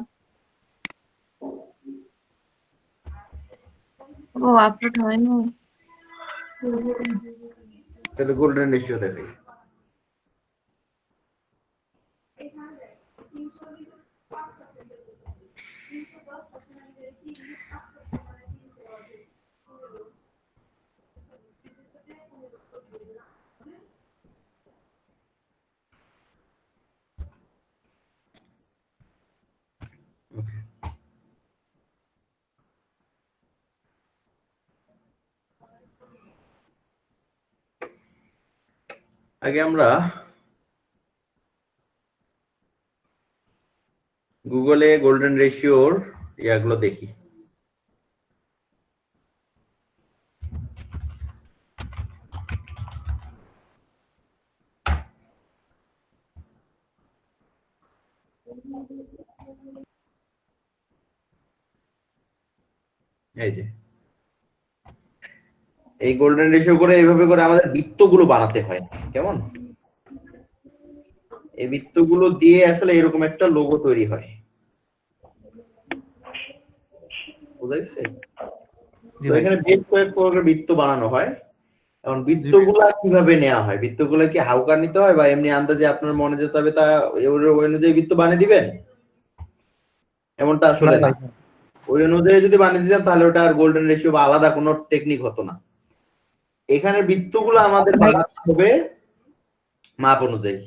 ও আপলোড হয়নি। তাহলে গোল্ডেন রেশিও দেখাই। আগে আমরা গুগলে গোল্ডেন রেশিওর ইয়াগুলো দেখি। এই যে এই গোল্ডেন রেশিও করে এইভাবে করে আমাদের বৃত্তগুলো বানাতে হয়। কেমন? এই বৃত্তগুলো দিয়ে আসলে এরকম একটা লোগো তৈরি হয়, বুঝা গেছে? তো এখানে বেশ কয়েক প্রকারের বৃত্ত বানানো হয়। এখন বৃত্তগুলা কিভাবে নেওয়া হয়? বৃত্তগুলো কি হাউকা নিতে হয় বা এমনি আন্দাজে আপনার মনে যেতে হবে তা ওই অনুযায়ী বৃত্ত বানিয়ে দিবেন? এমনটা আসলে না। ওই অনুযায়ী যদি বানিয়ে দিতাম তাহলে ওটা আর গোল্ডেন রেশিও বা আলাদা কোনো টেকনিক হতো না। এখানে বৃত্তগুলো আমাদের বানাতে হবে মাপ অনুযায়ী।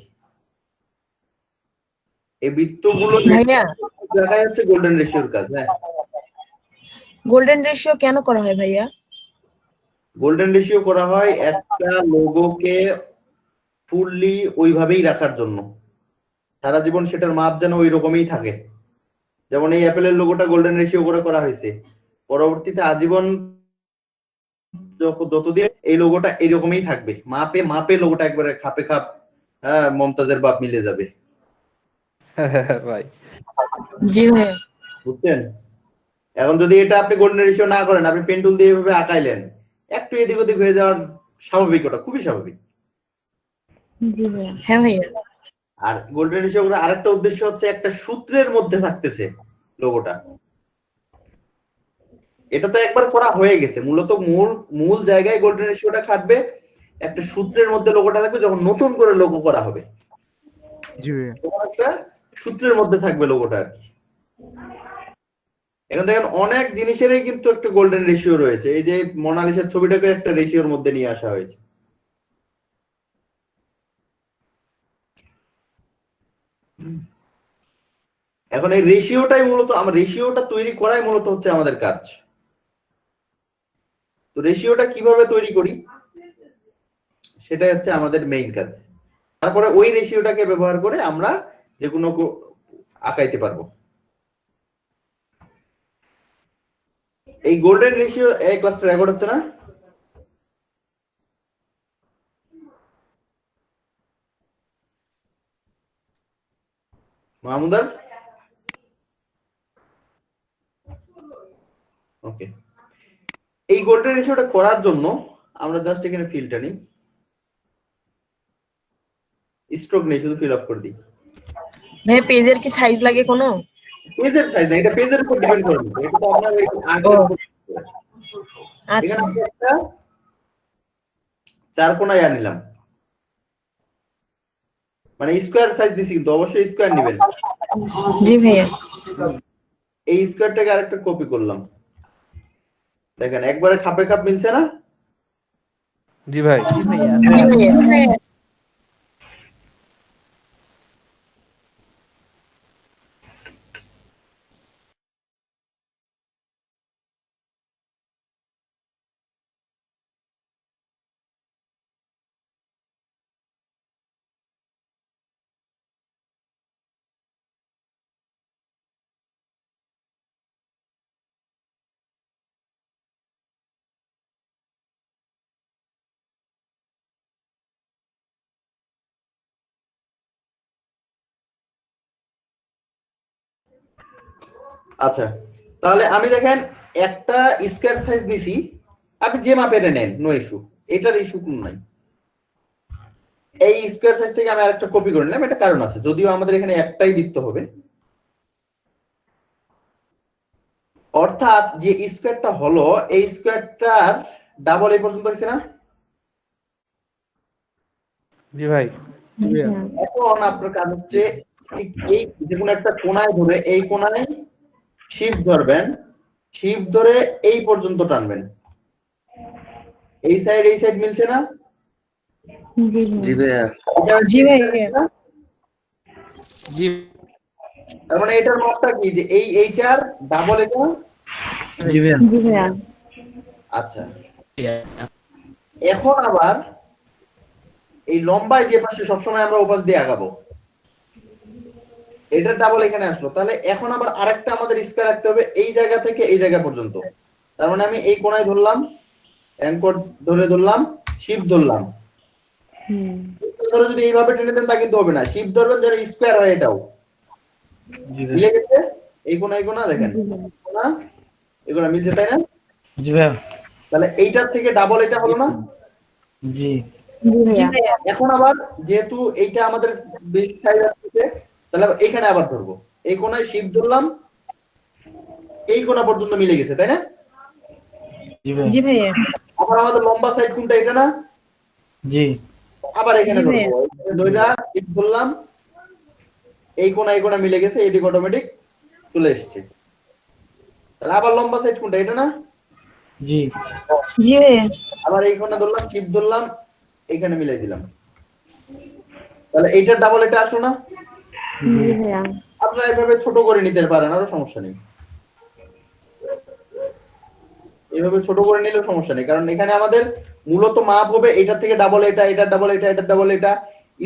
এই বৃত্তগুলো দেখা যাচ্ছে গোল্ডেন রেশিওর কাজ। হ্যাঁ, গোল্ডেন রেশিও কেন করা হয় ভাইয়া? গোল্ডেন রেশিও করা হয় একটা লোগোকে ফুললি ওইভাবেই রাখার জন্য, সারা জীবন সেটার মাপ যেন ওই রকমই থাকে। যেমন এই অ্যাপেলের লোগোটা গোল্ডেন রেশিও করে করা হয়েছে, পরবর্তীতে আজীবন যতদিন এই লোগোটা এরকমই থাকবে, মাপে মাপে লোগোটা একবারে খাপে খাপ মমতাজের বাপ মিলে যাবে। ভাই জি ভাইয়া। বুঝছেন? এখন যদি এটা আপনি গোল্ডেন রেশিও না করেন, আপনি পেন টুল দিয়ে এভাবে আঁকাইলেন, একটু এদিক ওদিক হয়ে যাওয়ার স্বাভাবিক, ওটা খুবই স্বাভাবিক। জি ভাইয়া। হ্যাঁ ভাইয়া। আর গোল্ডেন রেশিও করার আরেকটা উদ্দেশ্য হচ্ছে একটা সূত্রের মধ্যে থাকতেছে লোগোটা। এটা তো একবার করা হয়ে গেছে, মূলত মূল জায়গায় গোল্ডেন রেশিওটা খাটবে, একটা সূত্রের মধ্যে লোগোটা থাকবে। যখন নতুন করে লোগো করা হবে জি ভাইয়া। তখন একটা সূত্রের মধ্যে থাকবে লোগোটা আর কি। এখন দেখেন অনেক জিনিসেরই কিন্তু একটা গোল্ডেন রেশিও রয়েছে। এই যে মোনালিসার ছবিটাকে একটা রেশিওর মধ্যে নিয়ে আসা হয়েছে। এখন এই রেশিওটাই মূলত রেশিওটা তৈরি করাই মূলত হচ্ছে আমাদের কাজ। তো রেশিওটা কিভাবে তৈরি করি সেটাই হচ্ছে আমাদের মেইন কাজ। তারপরে ওই রেশিওটাকে ব্যবহার করে আমরা যে কোনো আঁকাইতে পারবো। এই গোল্ডেন রেশিও এই ক্লাসটা রেকর্ড হচ্ছে না? মাহমুদার ওকে। এই গোল্ডেন রেশিওটা করার জন্য আমরা জাস্ট এখানে ফিলটা নিই, স্ট্রোক নেই, শুধু ফিল আপ করে দিই। ভাইয়া পেজের কি সাইজ লাগে কোনো? পেজের সাইজ না, এটা পেজের উপর ডিপেন্ড করে না, এটা তো আপনার এই আগের উপর। আচ্ছা এখানে আমি একটা চার কোণায় নিলাম, মানে স্কোয়ার সাইজ দিছি, কিন্তু অবশ্যই স্কোয়ার নেবেন। জি ভাইয়া। এই স্কোয়ারটাকে আরেকটা কপি করলাম, দেখেন একবারে খাপে খাপ মিলছে না? জি ভাই। জি ভাইয়া। আচ্ছা, তাহলে আমি দেখেন একটা স্কোয়ার সাইজ নিছি, আপনি যে মাপের নেন, নো ইস্যু, এটার ইস্যু কোন নাই। এই স্কোয়ার সাইজ থেকে আমি আরেকটা কপি করে নিলাম, এটা কারণ আছে, যদিও আমাদের এখানে একটাই বৃত্ত হবে, অর্থাৎ যে স্কোয়ারটা হলো এই স্কোয়ারটার ডাবল এই পর্যন্ত হয়েছে না? জি ভাই। এখন আপনার কাজ হচ্ছে ঠিক এই যে কোনো একটা কোণায় ধরে এই কোণায় শিফট ধরবেন, শিফট ধরে এই পর্যন্ত টানবেন। এই সাইড মিলছে না? জি ভাইয়া। জি ভাইয়া। জি তার মানে এটার মাপটা কি, যে এইটার ডাবল এটা? জি ভাইয়া। জি ভাইয়া। আচ্ছা, এখন আবার এই লম্বায় যে পাশে সবসময় আমরা ওপাশ দিয়ে আগাবো, এটার ডাবল এখানে আসলো, তাহলে এখন আবার আরেকটা আমাদের স্কয়ার রাখতে হবে এই জায়গা থেকে এই জায়গা পর্যন্ত। তার মানে আমি এই কোণায় ধরলাম, অ্যাঙ্কর ধরলাম, শিফট ধরলাম, ধরে যদি এইভাবে টেনে দেন তা কিন্তু হবে না, শিফট ধরবেন যেন স্কয়ার হয়। এটাও মিলে গেছে, এই কোণা দেখেন, কোণা এগুলো মিলছে, তাই না? জি ভাইয়া। তাহলে এইটার থেকে ডাবল এটা হলো না? জি জি ভাইয়া। এখন আবার যেহেতু এইটা আমাদের বেশি সাইজ আছে, তাহলে এখানে আবার ধরবো, এই কোণায় শিফট ধরলাম, এই কোণা পর্যন্ত মিলে গেছে, তাই না? জি ভাইয়া। আবার আমাদের লম্বা সাইড কোনটা, এটা না? জি আবার এখানে জি ভাইয়া। ধরবো, দুইটা শিফট ধরলাম, এই কোণা মিলে গেছে, এদিক অটোমেটিক চলে এসেছে। তাহলে আবার লম্বা সাইড কোনটা, এটা না? জি জি ভাইয়া। আবার এই কোণা ধরলাম, শিফট ধরলাম, এখানে মিলাই দিলাম, তাহলে এইটার ডাবল এটা আসলো না? জি ভাইয়া। আপনারা এইভাবে ছোট করে নিতে পারেন, আরো সমস্যা নেই। এইভাবে ছোট করে নিলেও সমস্যা নেই, কারণ এখানে আমাদের মূলত মাপ হবে এটা থেকে ডাবল এটা, এটা ডাবল এটা, এটা ডাবল এটা,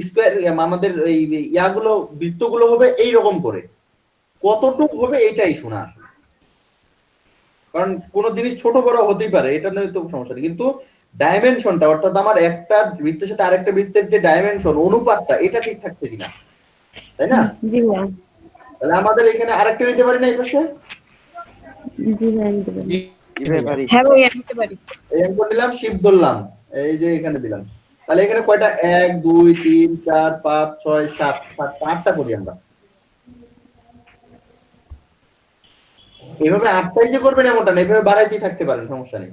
স্কয়ার আমাদের এই ইয়াগুলো বৃত্তগুলো হবে এই রকম করে, কতটুকু হবে এইটাই শোনা আসলে। কারণ কোন জিনিস ছোট বড় হতেই পারে, এটা নিয়ে তো সমস্যা নেই, কিন্তু ডাইমেনশনটা অর্থাৎ আমার একটা বৃত্তের সাথে আরেকটা বৃত্তের যে ডাইমেনশন অনুপাতটা এটা ঠিক থাকছে কিনা, তাই না? জি ভাইয়া। তাহলে আমাদের এখানে আরেকটা নিতে পারি না এই পাশে? জি ভাইয়া নিতে পারি। হ্যাঁ ভাইয়া নিতে পারি। এই অঙ্ক নিলাম, শিফট ধরলাম, এই যে এখানে দিলাম। তাহলে এখানে কয়টা? 1 2 3 4 5 6 7 8টা করি আমরা। এইভাবে 8টাই যে করবেন এমনটা না, এইভাবে বাড়াইতেই থাকতে পারেন, সমস্যা নেই,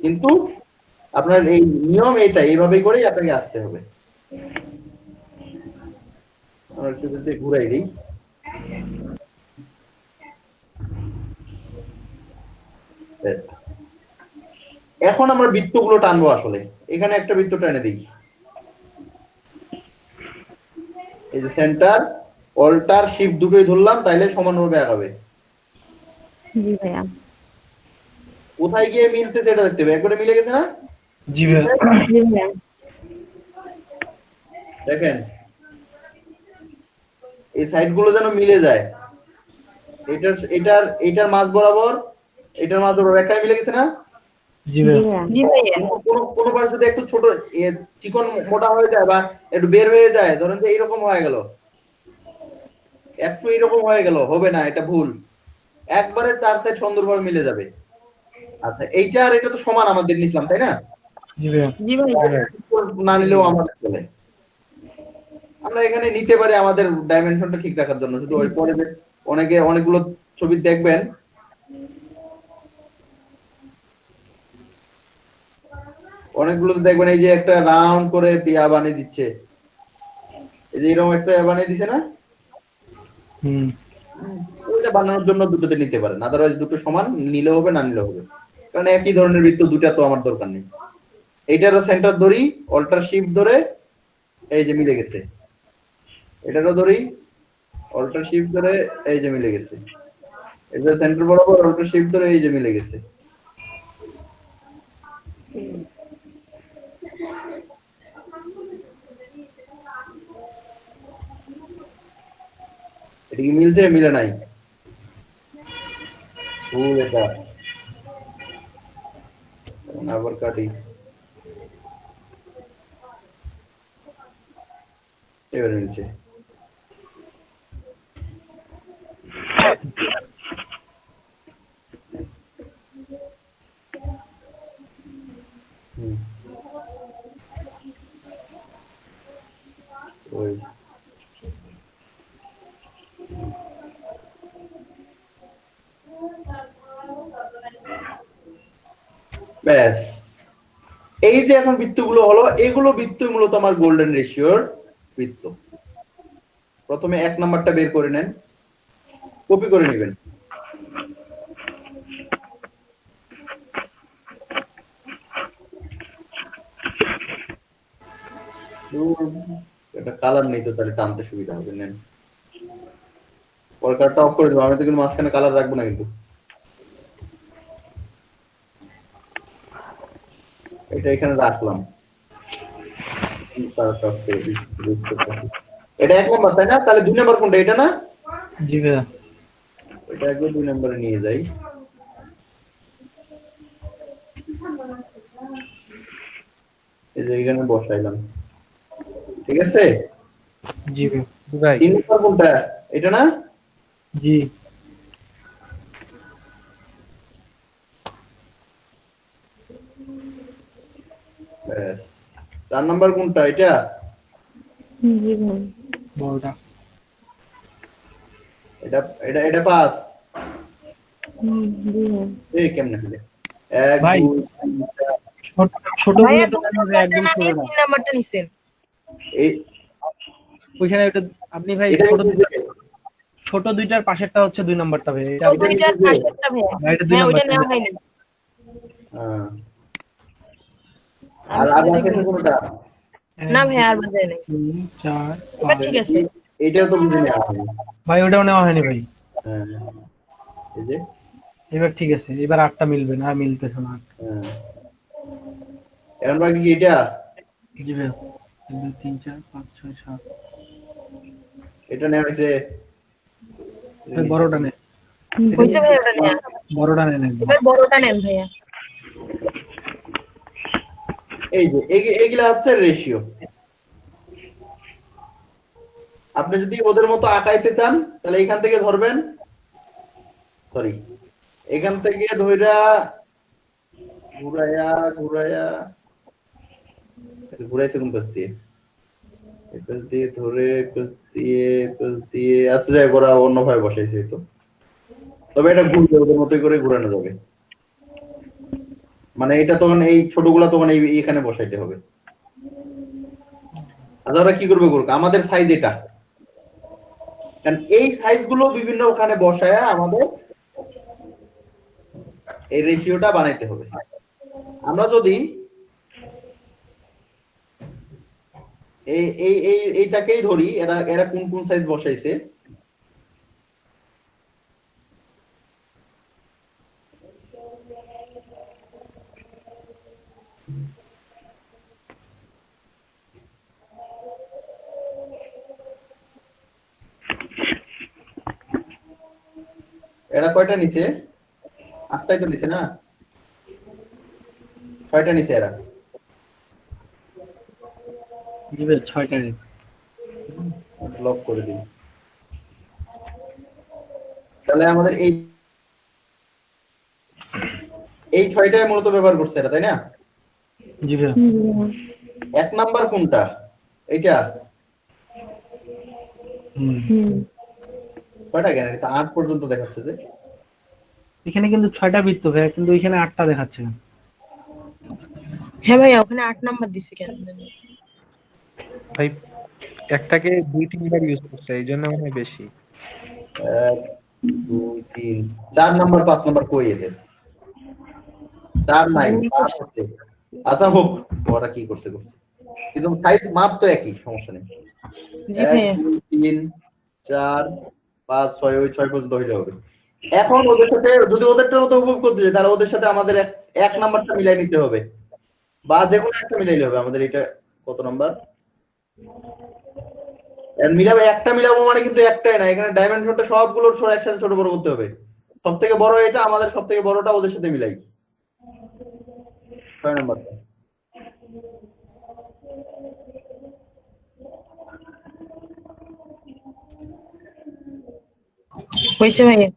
কিন্তু আপনার এই নিয়ম এটা, এইভাবেই করেই আপনাকে আসতে হবে। আমরা একটু যদি ঘুরাই দিই, এখন আমরা বৃত্তগুলো টানবো। আসলে এখানে একটা বৃত্ত টেনে দিই, এই যে সেন্টার অল্টার শিফট দুটোই ধরলাম, তাইলে সমানভাবে আগাবে। জি ভাইয়া। কোথায় গিয়ে মিলতেছে এটা দেখতে হবে, একবারে মিলে গেছে না? জি ভাইয়া। জি ভাইয়া। দেখেন এই সাইড গুলো যেন মিলে যায়, এটার মাঝ বরাবর এটার মাঝ বরাবর একটাই মিলে গেছে না? জি ভাইয়া। জি ভাইয়া। কোনো পাশ যদি একটু ছোট চিকন মোটা হয়ে যায় বা একটু বের হয়ে যায়, ধরেন যে এইরকম হয়ে গেল, একটু এইরকম হয়ে গেল, হবে না, এটা ভুল। একবারে 4 সাইড সুন্দরভাবে মিলে যাবে। আচ্ছা, এইটা আর এটা তো সমান আমাদের নিছিলাম, তাই না? জি ভাইয়া। জি ভাইয়া। না নিলেও আমাদের চলে, আমরা এখানে নিতে পারি আমাদের ডাইমেনশনটা ঠিক রাখার জন্য। শুধু ওই পরে অনেকগুলো ছবি দেখবেন, অনেকগুলো দেখবেন এই যে একটা রাউন্ড করে পিয়া বানিয়ে দিচ্ছে, এই যে এরকম একটা বানিয়ে দিছে না, ওইটা বানানোর জন্য দুটোতে নিতে পারেন, আদারওয়াইজ দুটো সমান নিলেও হবে, না নিলেও হবে, কারণ একই ধরনের বৃত্ত দুটা তো আমার দরকার নেই। এইটারও সেন্টার ধরি, অল্টার শিফট ধরে এই যে মিলে গেছে, এটারও ধরি, অল্টার শিফট ধরে এই যে মিলে গেছে, এটা সেন্টার বরাবর অল্টার শিফট ধরে এই যে মিলে গেছে। এটা কি মিলছে? মিলে নাই, ভুল এটা। আবার কাটি, এবার মিলছে। ওই ব্যাস, এই যে এখন বৃত্তগুলো হলো, এগুলো বৃত্ত মূলত আমার গোল্ডেন রেশিওর বৃত্ত। প্রথমে 1 নাম্বারটা বের করে নেন, কপি করে নেবেন। এটা কালার নেই তো, তাহলে টানতে সুবিধা হবে। নেন, পরের কার্ডটা অফ করে দেবো, আমি তো কিন্তু মাঝখানে কালার রাখবো না, কিন্তু এটা এখানে রাখলাম। এটা 1 নাম্বার, তাই না? তাহলে 2 নাম্বার কোনটা? এটা না? জি ভাইয়া। এটা আগে 2 নম্বরে নিয়ে যাই। এই যে এখানে বসাইলাম, ঠিক আছে? জি ভাই। 3 নম্বর কোনটা? এটা না? জি। ব্যাস। 4 নাম্বার কোনটা? এটা? জি ভাইয়া। বড়টা। এটা 5। জি ভাইয়া। এই কেমনে হলো? 1 ভাই, 2 3 4 ছোট ভাইয়া গুলো তো একদম ছোট না। 3 নাম্বারটা নিছেন। এই ওইখানে ওটা আপনি ভাই এটা ছোট দুইটার পাশেরটা হচ্ছে 2 নাম্বারটা ভাই। এটা ওই দুইটার পাশেরটা ভাইয়া। ভাই, এটা 2 হ্যাঁ ওইটা নাম্বার। নেওয়া হয়নি। হ্যাঁ। আর আবার কিছু কোনটা? না ভাইয়া আর বাজায় নাই। 3 4 এটা ঠিক আছে। এটাও তো বুঝে নেওয়া হয়নি। ভাই ওটাও নেওয়া হয়নি ভাই। হ্যাঁ, এই যে এবার ঠিক আছে, এবার 8টা মিলবে না, আর মিলতেছে না। এখন বাকি কি এটা? জি ভাইয়া 1 2 3 4 5 6 7 এটা নেওয়া হয়েছে। বড়টা নেন, হয়েছে ভাইয়া ওটা নেয়া। বড়টা নেন একদম। এবার বড়টা নেন ভাইয়া। এই যে এগুলা হচ্ছে রেশিও। আপনি যদি ওদের মতো আঁকাইতে চান তাহলে এখান থেকে ধরবেন, সরি এখান থেকে ধইরা ঘুরাইছে কোন পাশ দিয়ে, এই পাশ দিয়ে ধরে পাশ দিয়ে আচ্ছা যাই করা অন্যভাবে বসাইছে তো, তবে এটা ঘুরবে ওদের মতোই করে ঘুরানো যাবে। মানে এটা তখন এই ছোটগুলা তখন এখানে বসাইতে হবে। আচ্ছা ওরা কি করবে করুক, আমাদের সাইজ এটা, কারণ এই সাইজ গুলো বিভিন্ন ওখানে বসায় আমাদের এই রেশিওটা বানাইতে হবে। আমরা যদি এইটাকেই ধরি, এরা কোন কোন সাইজ বসাইছে, এরা কয়টা নিছে? 8টাই তো নিছে না, 6টা নিছে এরা। জি ভাই 6টা নেন। লক করে দিই। তাহলে আমাদের এই 6টাই মূলত ব্যবহার করছে এরা, তাই না? জি ভাইয়া 1 নাম্বার কোনটা? এইটা কয়টা কেন? এটা 8 পর্যন্ত দেখাচ্ছে যে। এখানে কিন্তু 6টা বৃত্ত ভাইয়া, কিন্তু এখানে 8টা দেখাচ্ছে না। হ্যাঁ ভাইয়া ওখানে 8 নাম্বার দিছে কেন? ভাই একটাকে 2-3 বার ইউজ করছে, এই জন্য মনে হয় বেশি। 1 2 3 4 নাম্বার 5 নাম্বার কই এদের? 4 নাই, 5 আছে। আচ্ছা হোক, ওরা কি করছে কিন্তু সাইজ মাপ তো একই, সমস্যা নেই। জি ভাইয়া 1 2 3 4 5 6 ওই 6 পর্যন্ত হইলে হবে। এখন ওদের সাথে যদি ওদেরটার মতো উপভোগ করতে চাই, তাহলে ওদের সাথে আমাদের এক নাম্বারটা মিলাই নিতে হবে, বা যে কোনো একটা মিলাইলে হবে। আমাদের এটা কত নাম্বার? মিলাবে, একটা মিলাবো মানে কিন্তু একটাই না, এখানে ডাইমেনশনটা সবগুলোর ছোট একসাথে ছোট বড় করতে হবে। সব থেকে বড় এটা, আমাদের সব থেকে বড়টা ওদের সাথে মিলাই 6 নাম্বারটা। হয়েছে ভাইয়া।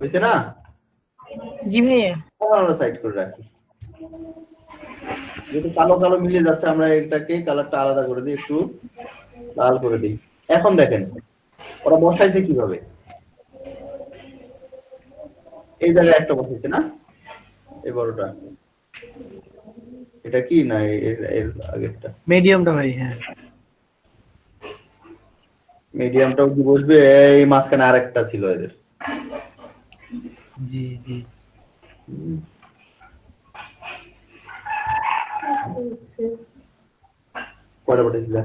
হয়েছে না? জি ভাইয়া আমরা সাইড করে রাখি, যেহেতু কালো কালো মিলে যাচ্ছে আমরা এটাকে কালারটা আলাদা করে দিই, একটু লাল করে দিই। এখন দেখেন ওরা বসাইছে কিভাবে, এই জায়গায় একটা বসাইছে না, এই বড়টা, এটা কি না এর আগেরটা মিডিয়ামটা ভাই। হ্যাঁ মিডিয়ামটাও কি বসবে? এই মাঝখানে আরেকটা ছিল এদের। জি জি কয়টা বসাইছিল?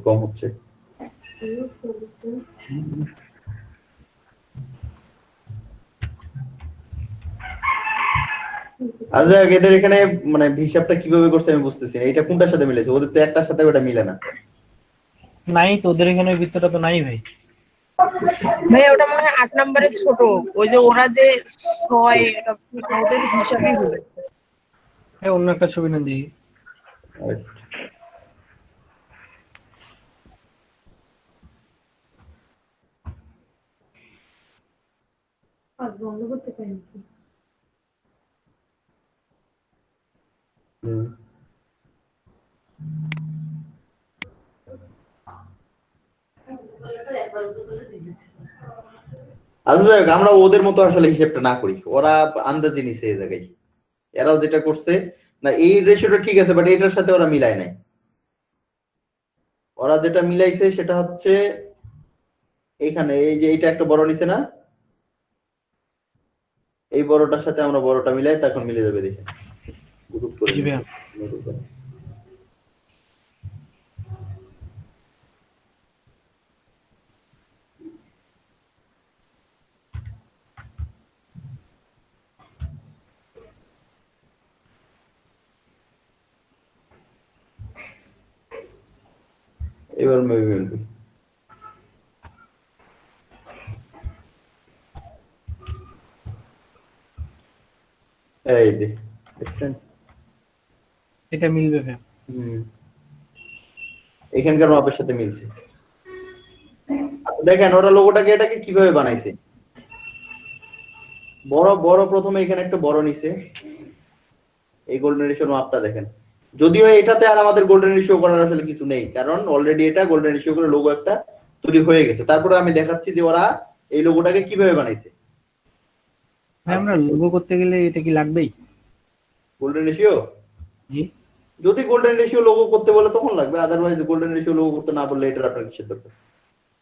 কম হচ্ছে। আচ্ছা এদের এখানে মানে হিসাবটা কিভাবে করছে আমি বুঝতেছি না, এটা কোনটার সাথে মিলেছে? ওদের তো একটার সাথে ওটা মিলে না। নাই তো, ওদের এখানে বৃত্তটা তো নাই ভাই। ভাইয়া ওটা মনে হয় 8 নাম্বারের ছোট, ওই যে ওরা যে 6 এটা ওদের হিসাবই বলেছে। হ্যাঁ অন্য একটা ছবি না দিই। বন্ধ করতে পারি। আচ্ছা আমরা ওদের মতো আসলে হিসেবটা না করি, ওরা আন্দাজে নিছে এই জায়গায়। এরাও যেটা করছে না, এই রেশিওটা ঠিক আছে, বাট এটার সাথে ওরা মিলায় নাই। ওরা যেটা মিলাইছে সেটা হচ্ছে এইখানে এই যে এইটা একটা বড় নিচে না, এই বড়টার সাথে আমরা বড়টা মিলাই তখন মিলে যাবে, দেখে গ্রুপ করে জি ভাইয়া। এবার মেবি মিলবে। এই যে দেখছেন? এটা মিলবে ভাইয়া। এখানকার মাপের সাথে মিলছে। দেখেন ওরা লোগোটাকে এটাকে কিভাবে বানাইছে। বড় বড় প্রথমে এখানে একটা বড় নিছে, এই গোল্ডেন রেশিওর মাপটা দেখেন। যদিও এটাতে আর আমাদের গোল্ডেন রেশিও করার আসলে কিছু নেই, কারণ অলরেডি এটা গোল্ডেন রেশিও করে লোগো একটা তৈরি হয়ে গেছে। তারপরে আমি দেখাচ্ছি যে ওরা এই লোগোটাকে কিভাবে বানাইছে। ভাই আমরা লোগো করতে গেলে এটা কি লাগবেই? গোল্ডেন রেশিও জি। যদি গোল্ডেন রেশিও লোগো করতে বলে তখন লাগবে, আদারওয়াইজ গোল্ডেন রেশিও লোগো করতে না বললে এটার আপনার কিসের দরকার?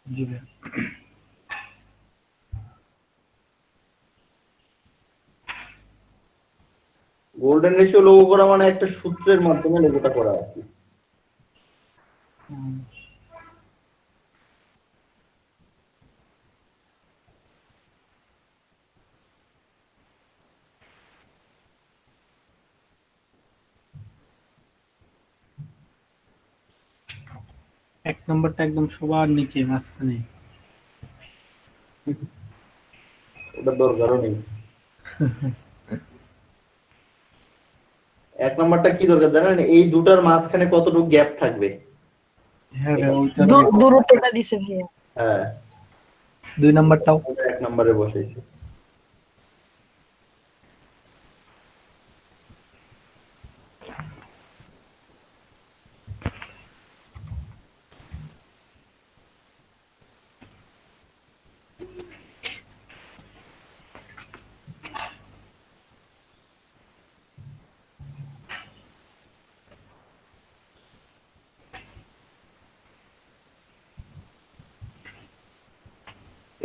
জি ভাইয়া। গোল্ডেন রেশিও লোগো করা মানে একটা সূত্রের মাধ্যমে লোগোটা করা আর কি। এক নম্বরটা একদম সবার নিচে মাঝখানে। ওটা দরকারও নেই। এক নাম্বারটা কি দরকার জানেন? এই দুটার মাঝখানে কতটুকু গ্যাপ থাকবে। হ্যাঁ ভাইয়া ওইটা। দূরত্বটা দিছে ভাইয়া। হ্যাঁ 2 নাম্বারটাও এক নম্বরে বসাইছে।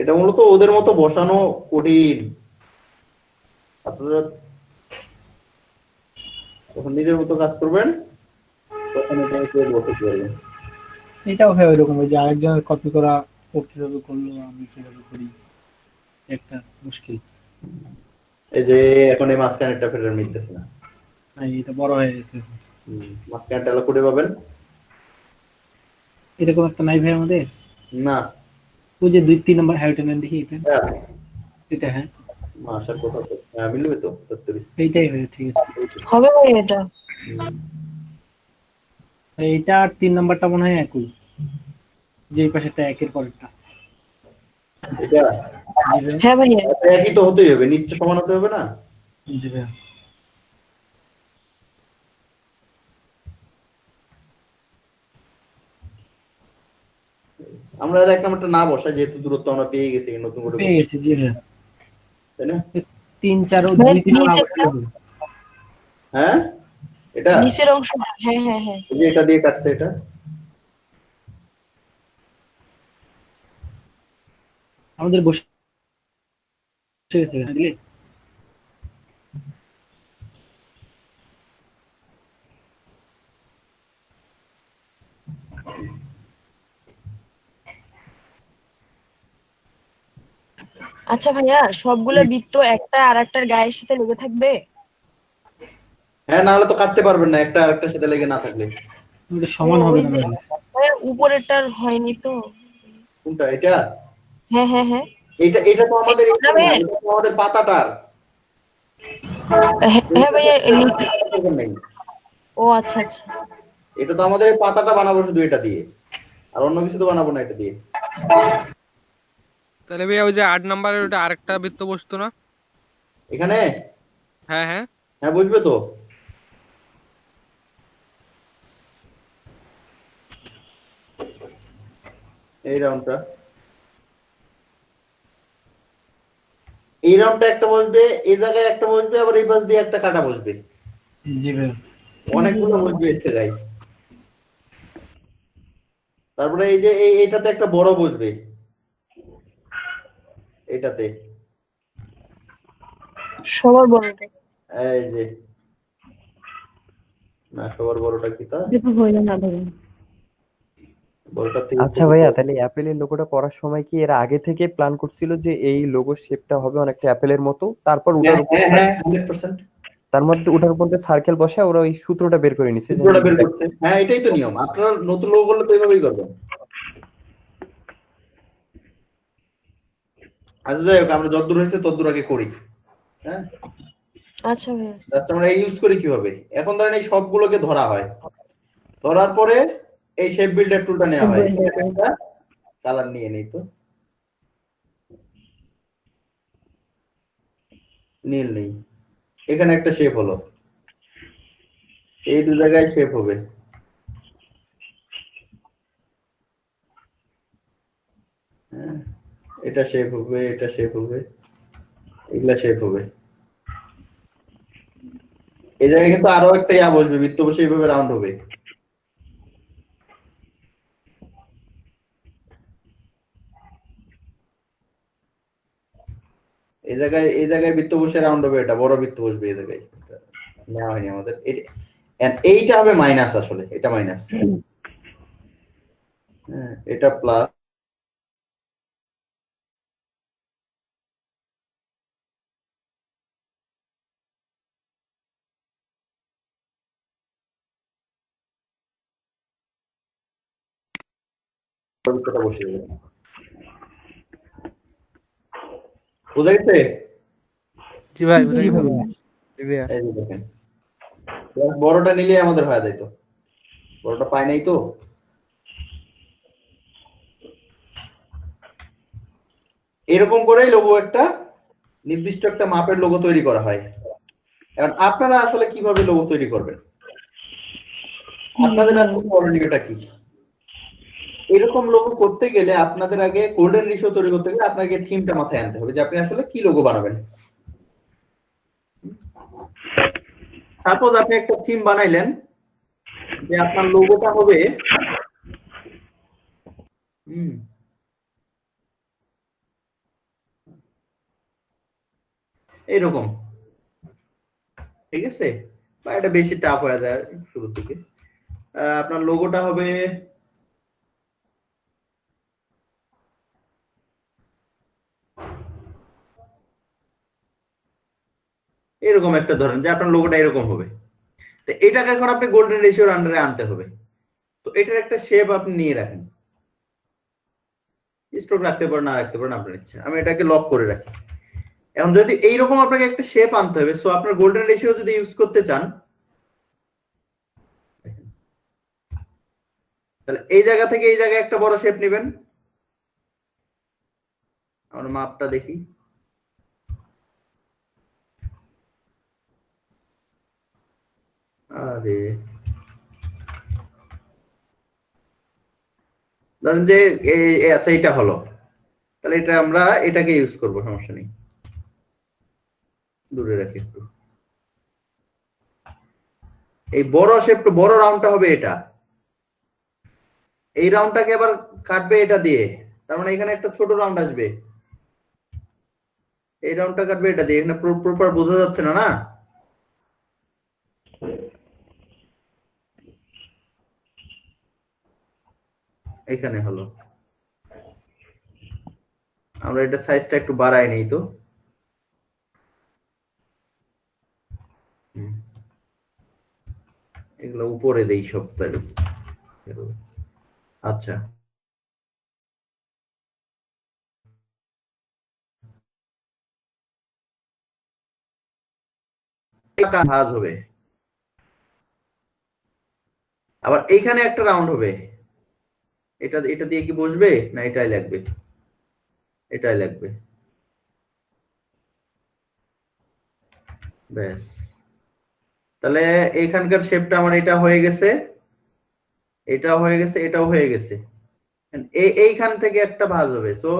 এটা মূলত ওদের মতো বসানো কঠিন। আপনারা যখন নিজের মতো কাজ করবেন তখন এটা বসে পারবেন। এটাও হয় ওইরকম, ওই যে আরেকজনের কপি করা ও কিভাবে করলো আমি কিভাবে করি, একটা মুশকিল। এই যে এখন এই মাঝখানেরটা ফেরার মিলতেছে না। হ্যাঁ এটা বড় হয়ে গেছে। মাঝখানটা আলাদা করে পাবেন এরকম একটা নাই ভাই আমাদের না। ওই যে 2-3 নাম্বার হাইটেন দেখি এটা। এটা হ্যাঁ আসার কথা তো হ্যাঁ মিলবে তো তাড়াতাড়ি। এইটাই হয়, ঠিক আছে হবে ভাই এটা। এইটা আর 3 নাম্বারটা মনে হয় একই, যে পাশেটা একের পরেরটা। এটা হ্যাঁ ভাইয়া একই তো হতেই হবে, নিচটা সমান হতে হবে না। জি ভাইয়া। আমরা আর এক নাম্বারটা না বসাই, যেহেতু দূরত্ব আমরা পেয়ে গেছি নতুন করে, পেয়ে গেছি জি ভাইয়া। তাই না? 3-4 ও 2-3 হ্যাঁ এটা নিচের অংশ। হ্যাঁ হ্যাঁ হ্যাঁ এই যে এটা দিয়ে কাটছে এটা। আমাদের বসে গেছে দিলে। আচ্ছা ভাইয়া সবগুলো বৃত্ত একটা আরেকটার গায়ের সাথে লেগে থাকবে? হ্যাঁ নাহলে তো কাটতে পারবেন না একটা আরেকটার সাথে লেগে না থাকলে। এটা সমান হবে না ভাই। ভাইয়া উপরেরটার হয়নি তো? কোনটা এটা? হ্যাঁ হ্যাঁ হ্যাঁ এটা এটা তো আমাদের এটা তো আমাদের পাতাটার। হ্যাঁ ভাইয়া নিচে। নেই। ও আচ্ছা আচ্ছা। এটা তো আমাদের পাতাটা বানাবো শুধু এটা দিয়ে, আর অন্য কিছু তো বানাবো না এটা দিয়ে। তাহলে ভাইয়া ওই যে 8 নাম্বারের ওটা আরেকটা বৃত্ত বসতো না এখানে? হ্যাঁ হ্যাঁ হ্যাঁ বুঝবে তো। এই রাউন্ডটা একটা বসবে, এই জায়গায় একটা বসবে, আবার এই পাশ দিয়ে একটা কাটা বসবে। জি ভাই অনেকগুলো বসবে এই জায়গায়। তারপরে এই যে এইটাতে একটা বড় বসবে, এটাতে সবার বড়টা। এই যে না সবার বড়টা কি তা বড়টা থেকে আচ্ছা ভাইয়া, তাহলে অ্যাপেলের লোগোটা করার সময় কি এরা আগে থেকে প্ল্যান করছিল যে এই লোগো শেপটা হবে অনেকটা অ্যাপেলের মতো, তারপর ওটার উপর হ্যাঁ 100% তার মধ্যে ওটার উপর সার্কেল বসায় ওরা ওই সূত্রটা বের করে নিচ্ছে? সূত্রটা বের করছে। হ্যাঁ এটাই তো নিয়ম, আপনারা নতুন লোগো করলে তো এইভাবেই করবেন। আচ্ছা যাই হোক, আমরা যতদূর হয়েছে ততদূর আগে করি। হ্যাঁ আচ্ছা ভাইয়া। জাস্ট আমরা ইউজ করি কিভাবে, এখন ধরেন এই সবগুলোকে ধরা হয়, ধরার পরে এই শেপ বিল্ডার টুলটা নেওয়া হয়, একটা কালার নিয়ে নেই তো, নীল নেই, এখানে একটা শেপ হলো, এই দু জায়গায় শেপ হবে, হ্যাঁ এটা শেপ হবে, এটা শেপ হবে, এগুলা শেপ হবে। এই জায়গায় কিন্তু আরো একটা ইয়া বসবে, বৃত্ত বসে এইভাবে রাউন্ড হবে। এই জায়গায় বৃত্ত বসে রাউন্ড হবে, এটা বড় বৃত্ত বসবে এই জায়গায়, নেওয়া হয়নি আমাদের। এইটা হবে মাইনাস, আসলে এটা মাইনাস, হ্যাঁ এটা প্লাস, বসে যাবে। বুঝা গেছে? জি ভাই, এই যে দেখেন, বড়টা নিলে আমাদের হয়ে যাইতো, বড়টা পাই নাই তো। এরকম করেই লোগো একটা নির্দিষ্ট একটা মাপের লোগো তৈরি করা হয়। এখন আপনারা আসলে কিভাবে লোগো তৈরি করবেন, আপনাদের আসলে করণীয়টা কি? এরকম লোগো করতে গেলে আপনাদের আগে গোল্ডেন রেশিও তৈরি করতে গেলে আপনাকে থিমটা মাথায় আনতে হবে যে আপনি আসলে কি লোগো বানাবেন। সাপোজ আপনি একটা থিম বানাইলেন যে আপনার লোগোটা হবে এইরকম, ঠিক আছে, বা এটা বেশি টাফ হয়ে যায় শুরু থেকে। আপনার লোগোটা হবে এরকম একটা, ধরেন যে আপনার লোগোটা এরকম হবে, তো এটাকে এখন আপনি গোল্ডেন রেশিওর আন্ডারে আনতে হবে। তো এটার একটা শেপ আপনি নিয়ে রাখেন, স্ট্রোক রাখতে পারেন না রাখতে পারেন আপনার ইচ্ছা, আমি এটাকে লক করে রাখি। এখন যদি এইরকম আপনাকে একটা শেপ আনতে হবে, সো আপনার গোল্ডেন রেশিও যদি ইউজ করতে চান, তাহলে এই জায়গা থেকে এই জায়গায় একটা বড় শেপ নেবেন। আমরা মাপটা দেখি, আরে ধরেন যে আচ্ছা এটা হলো, তাহলে এটা আমরা এটাকে ইউজ করব, সমস্যা নেই, দূরে রাখি একটু। এই বড় শেপটা, বড় রাউন্ডটা হবে এটা, এই রাউন্ডটাকে আবার কাটবে এটা দিয়ে, তার মানে এখানে একটা ছোট রাউন্ড আসবে, এই রাউন্ডটা কাটবে এটা দিয়ে, এখানে প্রপার বোঝা যাচ্ছে না, না এখানে হলো। আমরা এটা সাইজটা একটু বাড়াই নেই তো, এগুলো উপরে দেই সব তাহলে। আচ্ছা ভাঁজ হবে, আবার এইখানে একটা রাউন্ড হবে, এটা এটা দিয়ে কি বসবে না এটাই লাগবে, এটাই লাগবে, ব্যাস। তাহলে এইখানকার শেপটা আমার এটা হয়ে গেছে, এটাও হয়ে গেছে, এটাও হয়ে গেছে, এইখান থেকে একটা ভাঁজ হবে, সো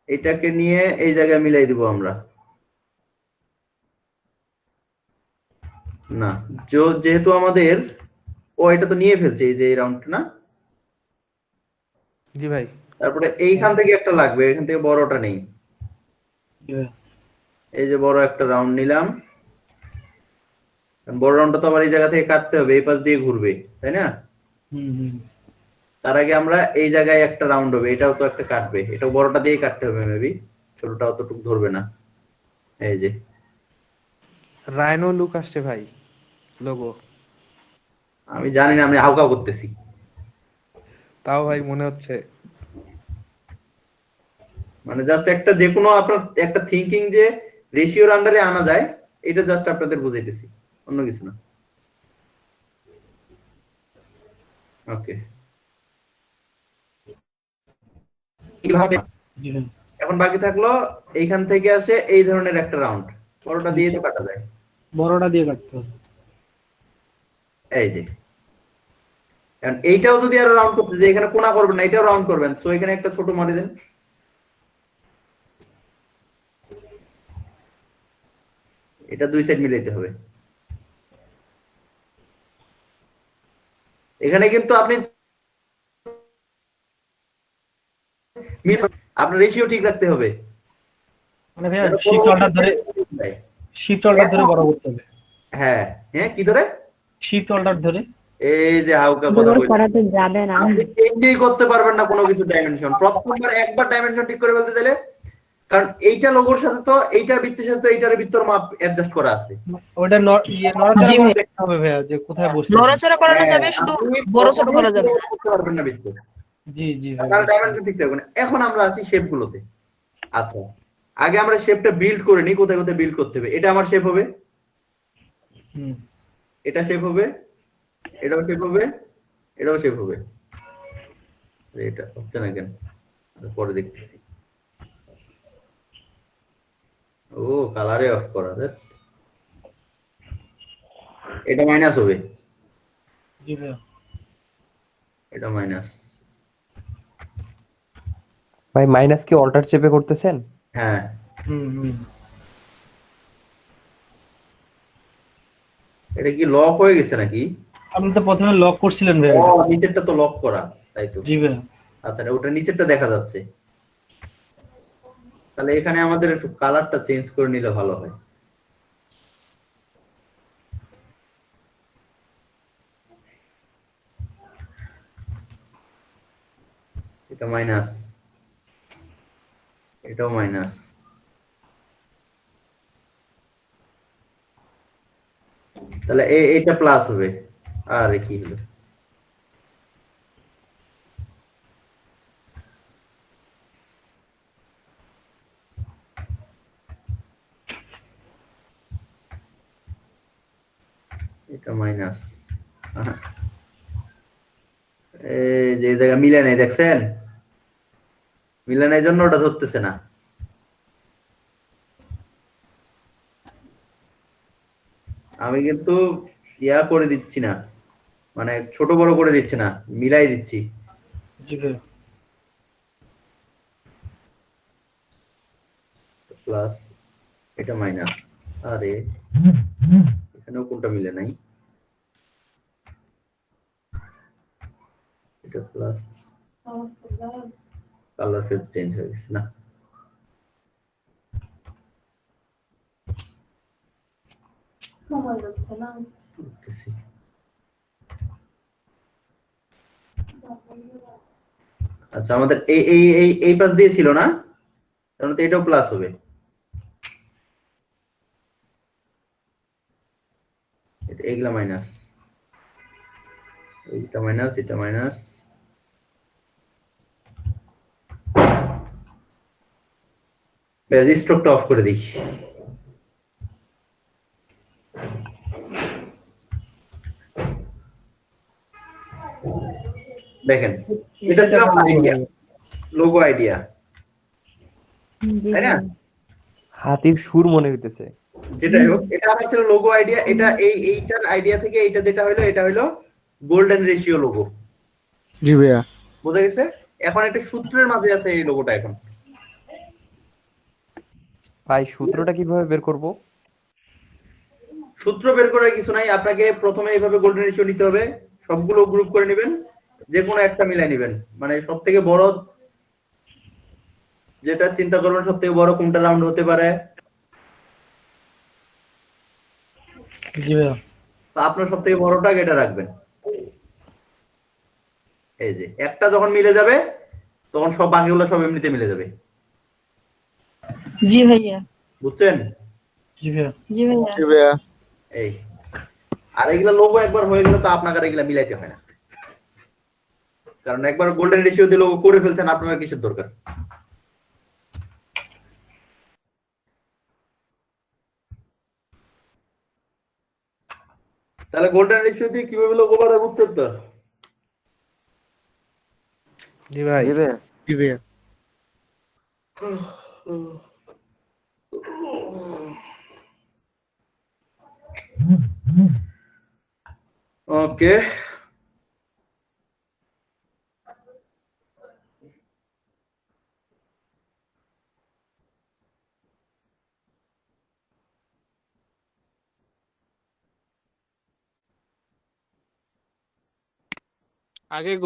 এটাকে নিয়ে এই জায়গায় মিলাই দিব আমরা। না যেহেতু আমাদের, ও এটা তো নিয়ে ফেলছে এই যে এই রাউন্ডটা, না জি ভাই, তারপরে এইখান থেকে একটা লাগবে, এখান থেকে বড়টা নেই। এই যে বড় একটা রাউন্ড নিলাম, বড় রাউন্ডটা তো আবার এই জায়গা থেকে কাটতে হবে, এই পাশ দিয়ে ঘুরবে, তাই না? তার আগে আমরা এই জায়গায় একটা রাউন্ড হবে, এটাও তো একটা কাটবে, এটাও বড়টা দিয়ে কাটতে হবে মেবি, ছোটটা অতটুকু ধরবে না। এই যে রাইনো লুক আসছে ভাই লোগো। আমি জানি না, আমি হালকা করতেছি। তাও ভাই মনে হচ্ছে মানে জাস্ট একটা যে কোনো আপনার একটা থিংকিং যে রেশিওর আন্ডারে আনা যায়, এটা জাস্ট আপনাদের বুঝাইতেছি, অন্য কিছু না। ওকে, কিভাবে এখন বাকি থাকলো এইখান থেকে আসে এই ধরনের একটা রাউন্ড, বড়টা দিয়ে তো কাটা যায়, বড়টা দিয়ে কাটতে হবে। এই যে এখন এইটাও যদি আরো রাউন্ড করতে যায়, এখানে কোনা করবেন না, এটাও রাউন্ড করবেন, সো এখানে একটা ছোট মারি দেন। এটা দুই সাইড মিলাইতে হবে। এখানে কিন্তু আপনি আপনার রেশিও ঠিক রাখতে হবে। মানে ভাইয়া শিফট অল্টার ধরে বড় করতে হবে। হ্যাঁ হ্যাঁ, কি ধরে? শিফট অল্টার ধরে। এই যে হালকা কথা বলি, করাতে যাবে না, আপনি চেঞ্জই করতে পারবেন না কোনো কিছু ডাইমেনশন। প্রথমবার একবার ডাইমেনশন ঠিক করে বলতে দিলে, কারণ এইটা লোগোর সাথে তো এইটার বৃত্তের সাথে তো এইটার বৃত্তর মাপ অ্যাডজাস্ট করা আছে। ওটা নড়াচড়া করে দেখতে হবে ভাইয়া যে কোথায় বসছে। নড়াচড়া করানো যাবে, শুধু বড় ছোট করা যাবে না। করতে পারবেন না বৃত্ত। জি জি ভাই, তাহলে ডাইমেনশন ঠিক থাকবে না। এখন আমরা আছি শেপ গুলোতে। আচ্ছা, আগে আমরা শেপটা বিল্ড করে নিই, কোথায় কোথায় বিল্ড করতে হবে। এটা আমার শেপ হবে, এটা শেপ হবে, এটাও শেপ হবে, এটাও শেপ হবে। এটা হচ্ছে না কেন, পরে দেখতেছি। ও কালারে অফ করা যায়, এটা মাইনাস হবে, জি ভাইয়া এটা মাইনাস। ভাই মাইনাস কি অল্টার চেপে করতেছেন? হ্যাঁ, এটা কি লক হয়ে গেছে নাকি? আপনি তো প্রথমে লক করছিলেন ভাই। ও নিচেরটা তো লক করা, তাই তো। জি ভাইয়া। আচ্ছা, ওটা নিচেরটা দেখা যাচ্ছে। তাহলে এখানে আমাদের একটু কালারটা চেঞ্জ করে নিলে ভালো হয়। এটা মাইনাস, এটাও মাইনাস। তাহলে এটা প্লাস হবে, আর কি হলো? এটা মাইনাস। এই যে জায়গা মিলে নাই, দেখছেন? মিলে নাই জন্য ওটা ধরতেছে না। আমি কিন্তু ইয়া করে দিচ্ছি না, মানে ছোট বড় করে দিচ্ছি না, মিলাই দিচ্ছি। প্লাস, এটা মাইনাস। আরে এখানেও কোনটা মিলে নাই, এটা প্লাস, কালার ফের চেঞ্জ হয়ে গেছে না। আচ্ছা, আমাদের এই এই এই এই পাশ দিয়ে ছিল না, তাহলে তো এটাও প্লাস হবে। এইগুলা মাইনাস, এইটা মাইনাস, এটা মাইনাস। রেজিস্টরটা অফ করে দিই। দেখেন, এটা ছিল আইডিয়া, লোগো আইডিয়া, তাই না? হাতির সুর মনে হইতেছে। যেটাই হোক, এটা আমার ছিল লোগো আইডিয়া। এটা এইটার আইডিয়া থেকে এইটা যেটা হলো, এটা হলো গোল্ডেন রেশিও লোগো। জি ভাইয়া, বোঝা গেছে? এখন একটা সূত্রের মাঝে আছে এই লোগোটা। এখন ভাই সূত্রটা কিভাবে বের করব? সূত্র বের করার কিছু নাই, আপনাকে প্রথমে এইভাবে গোল্ডেন রেশিও নিতে হবে, সবগুলো গ্রুপ করে নেবেন, যে কোনো একটা মিলাই নেবেন, মানে সব থেকে বড় যেটা চিন্তা করবেন সব থেকে বড় কোনটা রাউন্ড হতে পারে? জি ভাইয়া। তো আপনার সব থেকে বড়টা এটা রাখবেন। এই যে একটা যখন মিলে যাবে তখন সব বাকিগুলো সব এমনিতে মিলে যাবে। জি ভাইয়া। বুঝছেন? জি ভাইয়া। জি ভাইয়া। জি ভাইয়া। এই আর এগুলা লোগো একবার হয়ে গেলে তো আপনাকে আর এগুলা মিলাইতে হয় না, কারণ একবার গোল্ডেন রেশিও দিয়ে লোগো করে ফেলছেন, আপনার কিসের দরকার? তাহলে গোল্ডেন রেশিও দিয়ে কিভাবে লোগো বানাবো বুঝছেন তো? জি ভাই। জি ভাইয়া। ওকে, আগে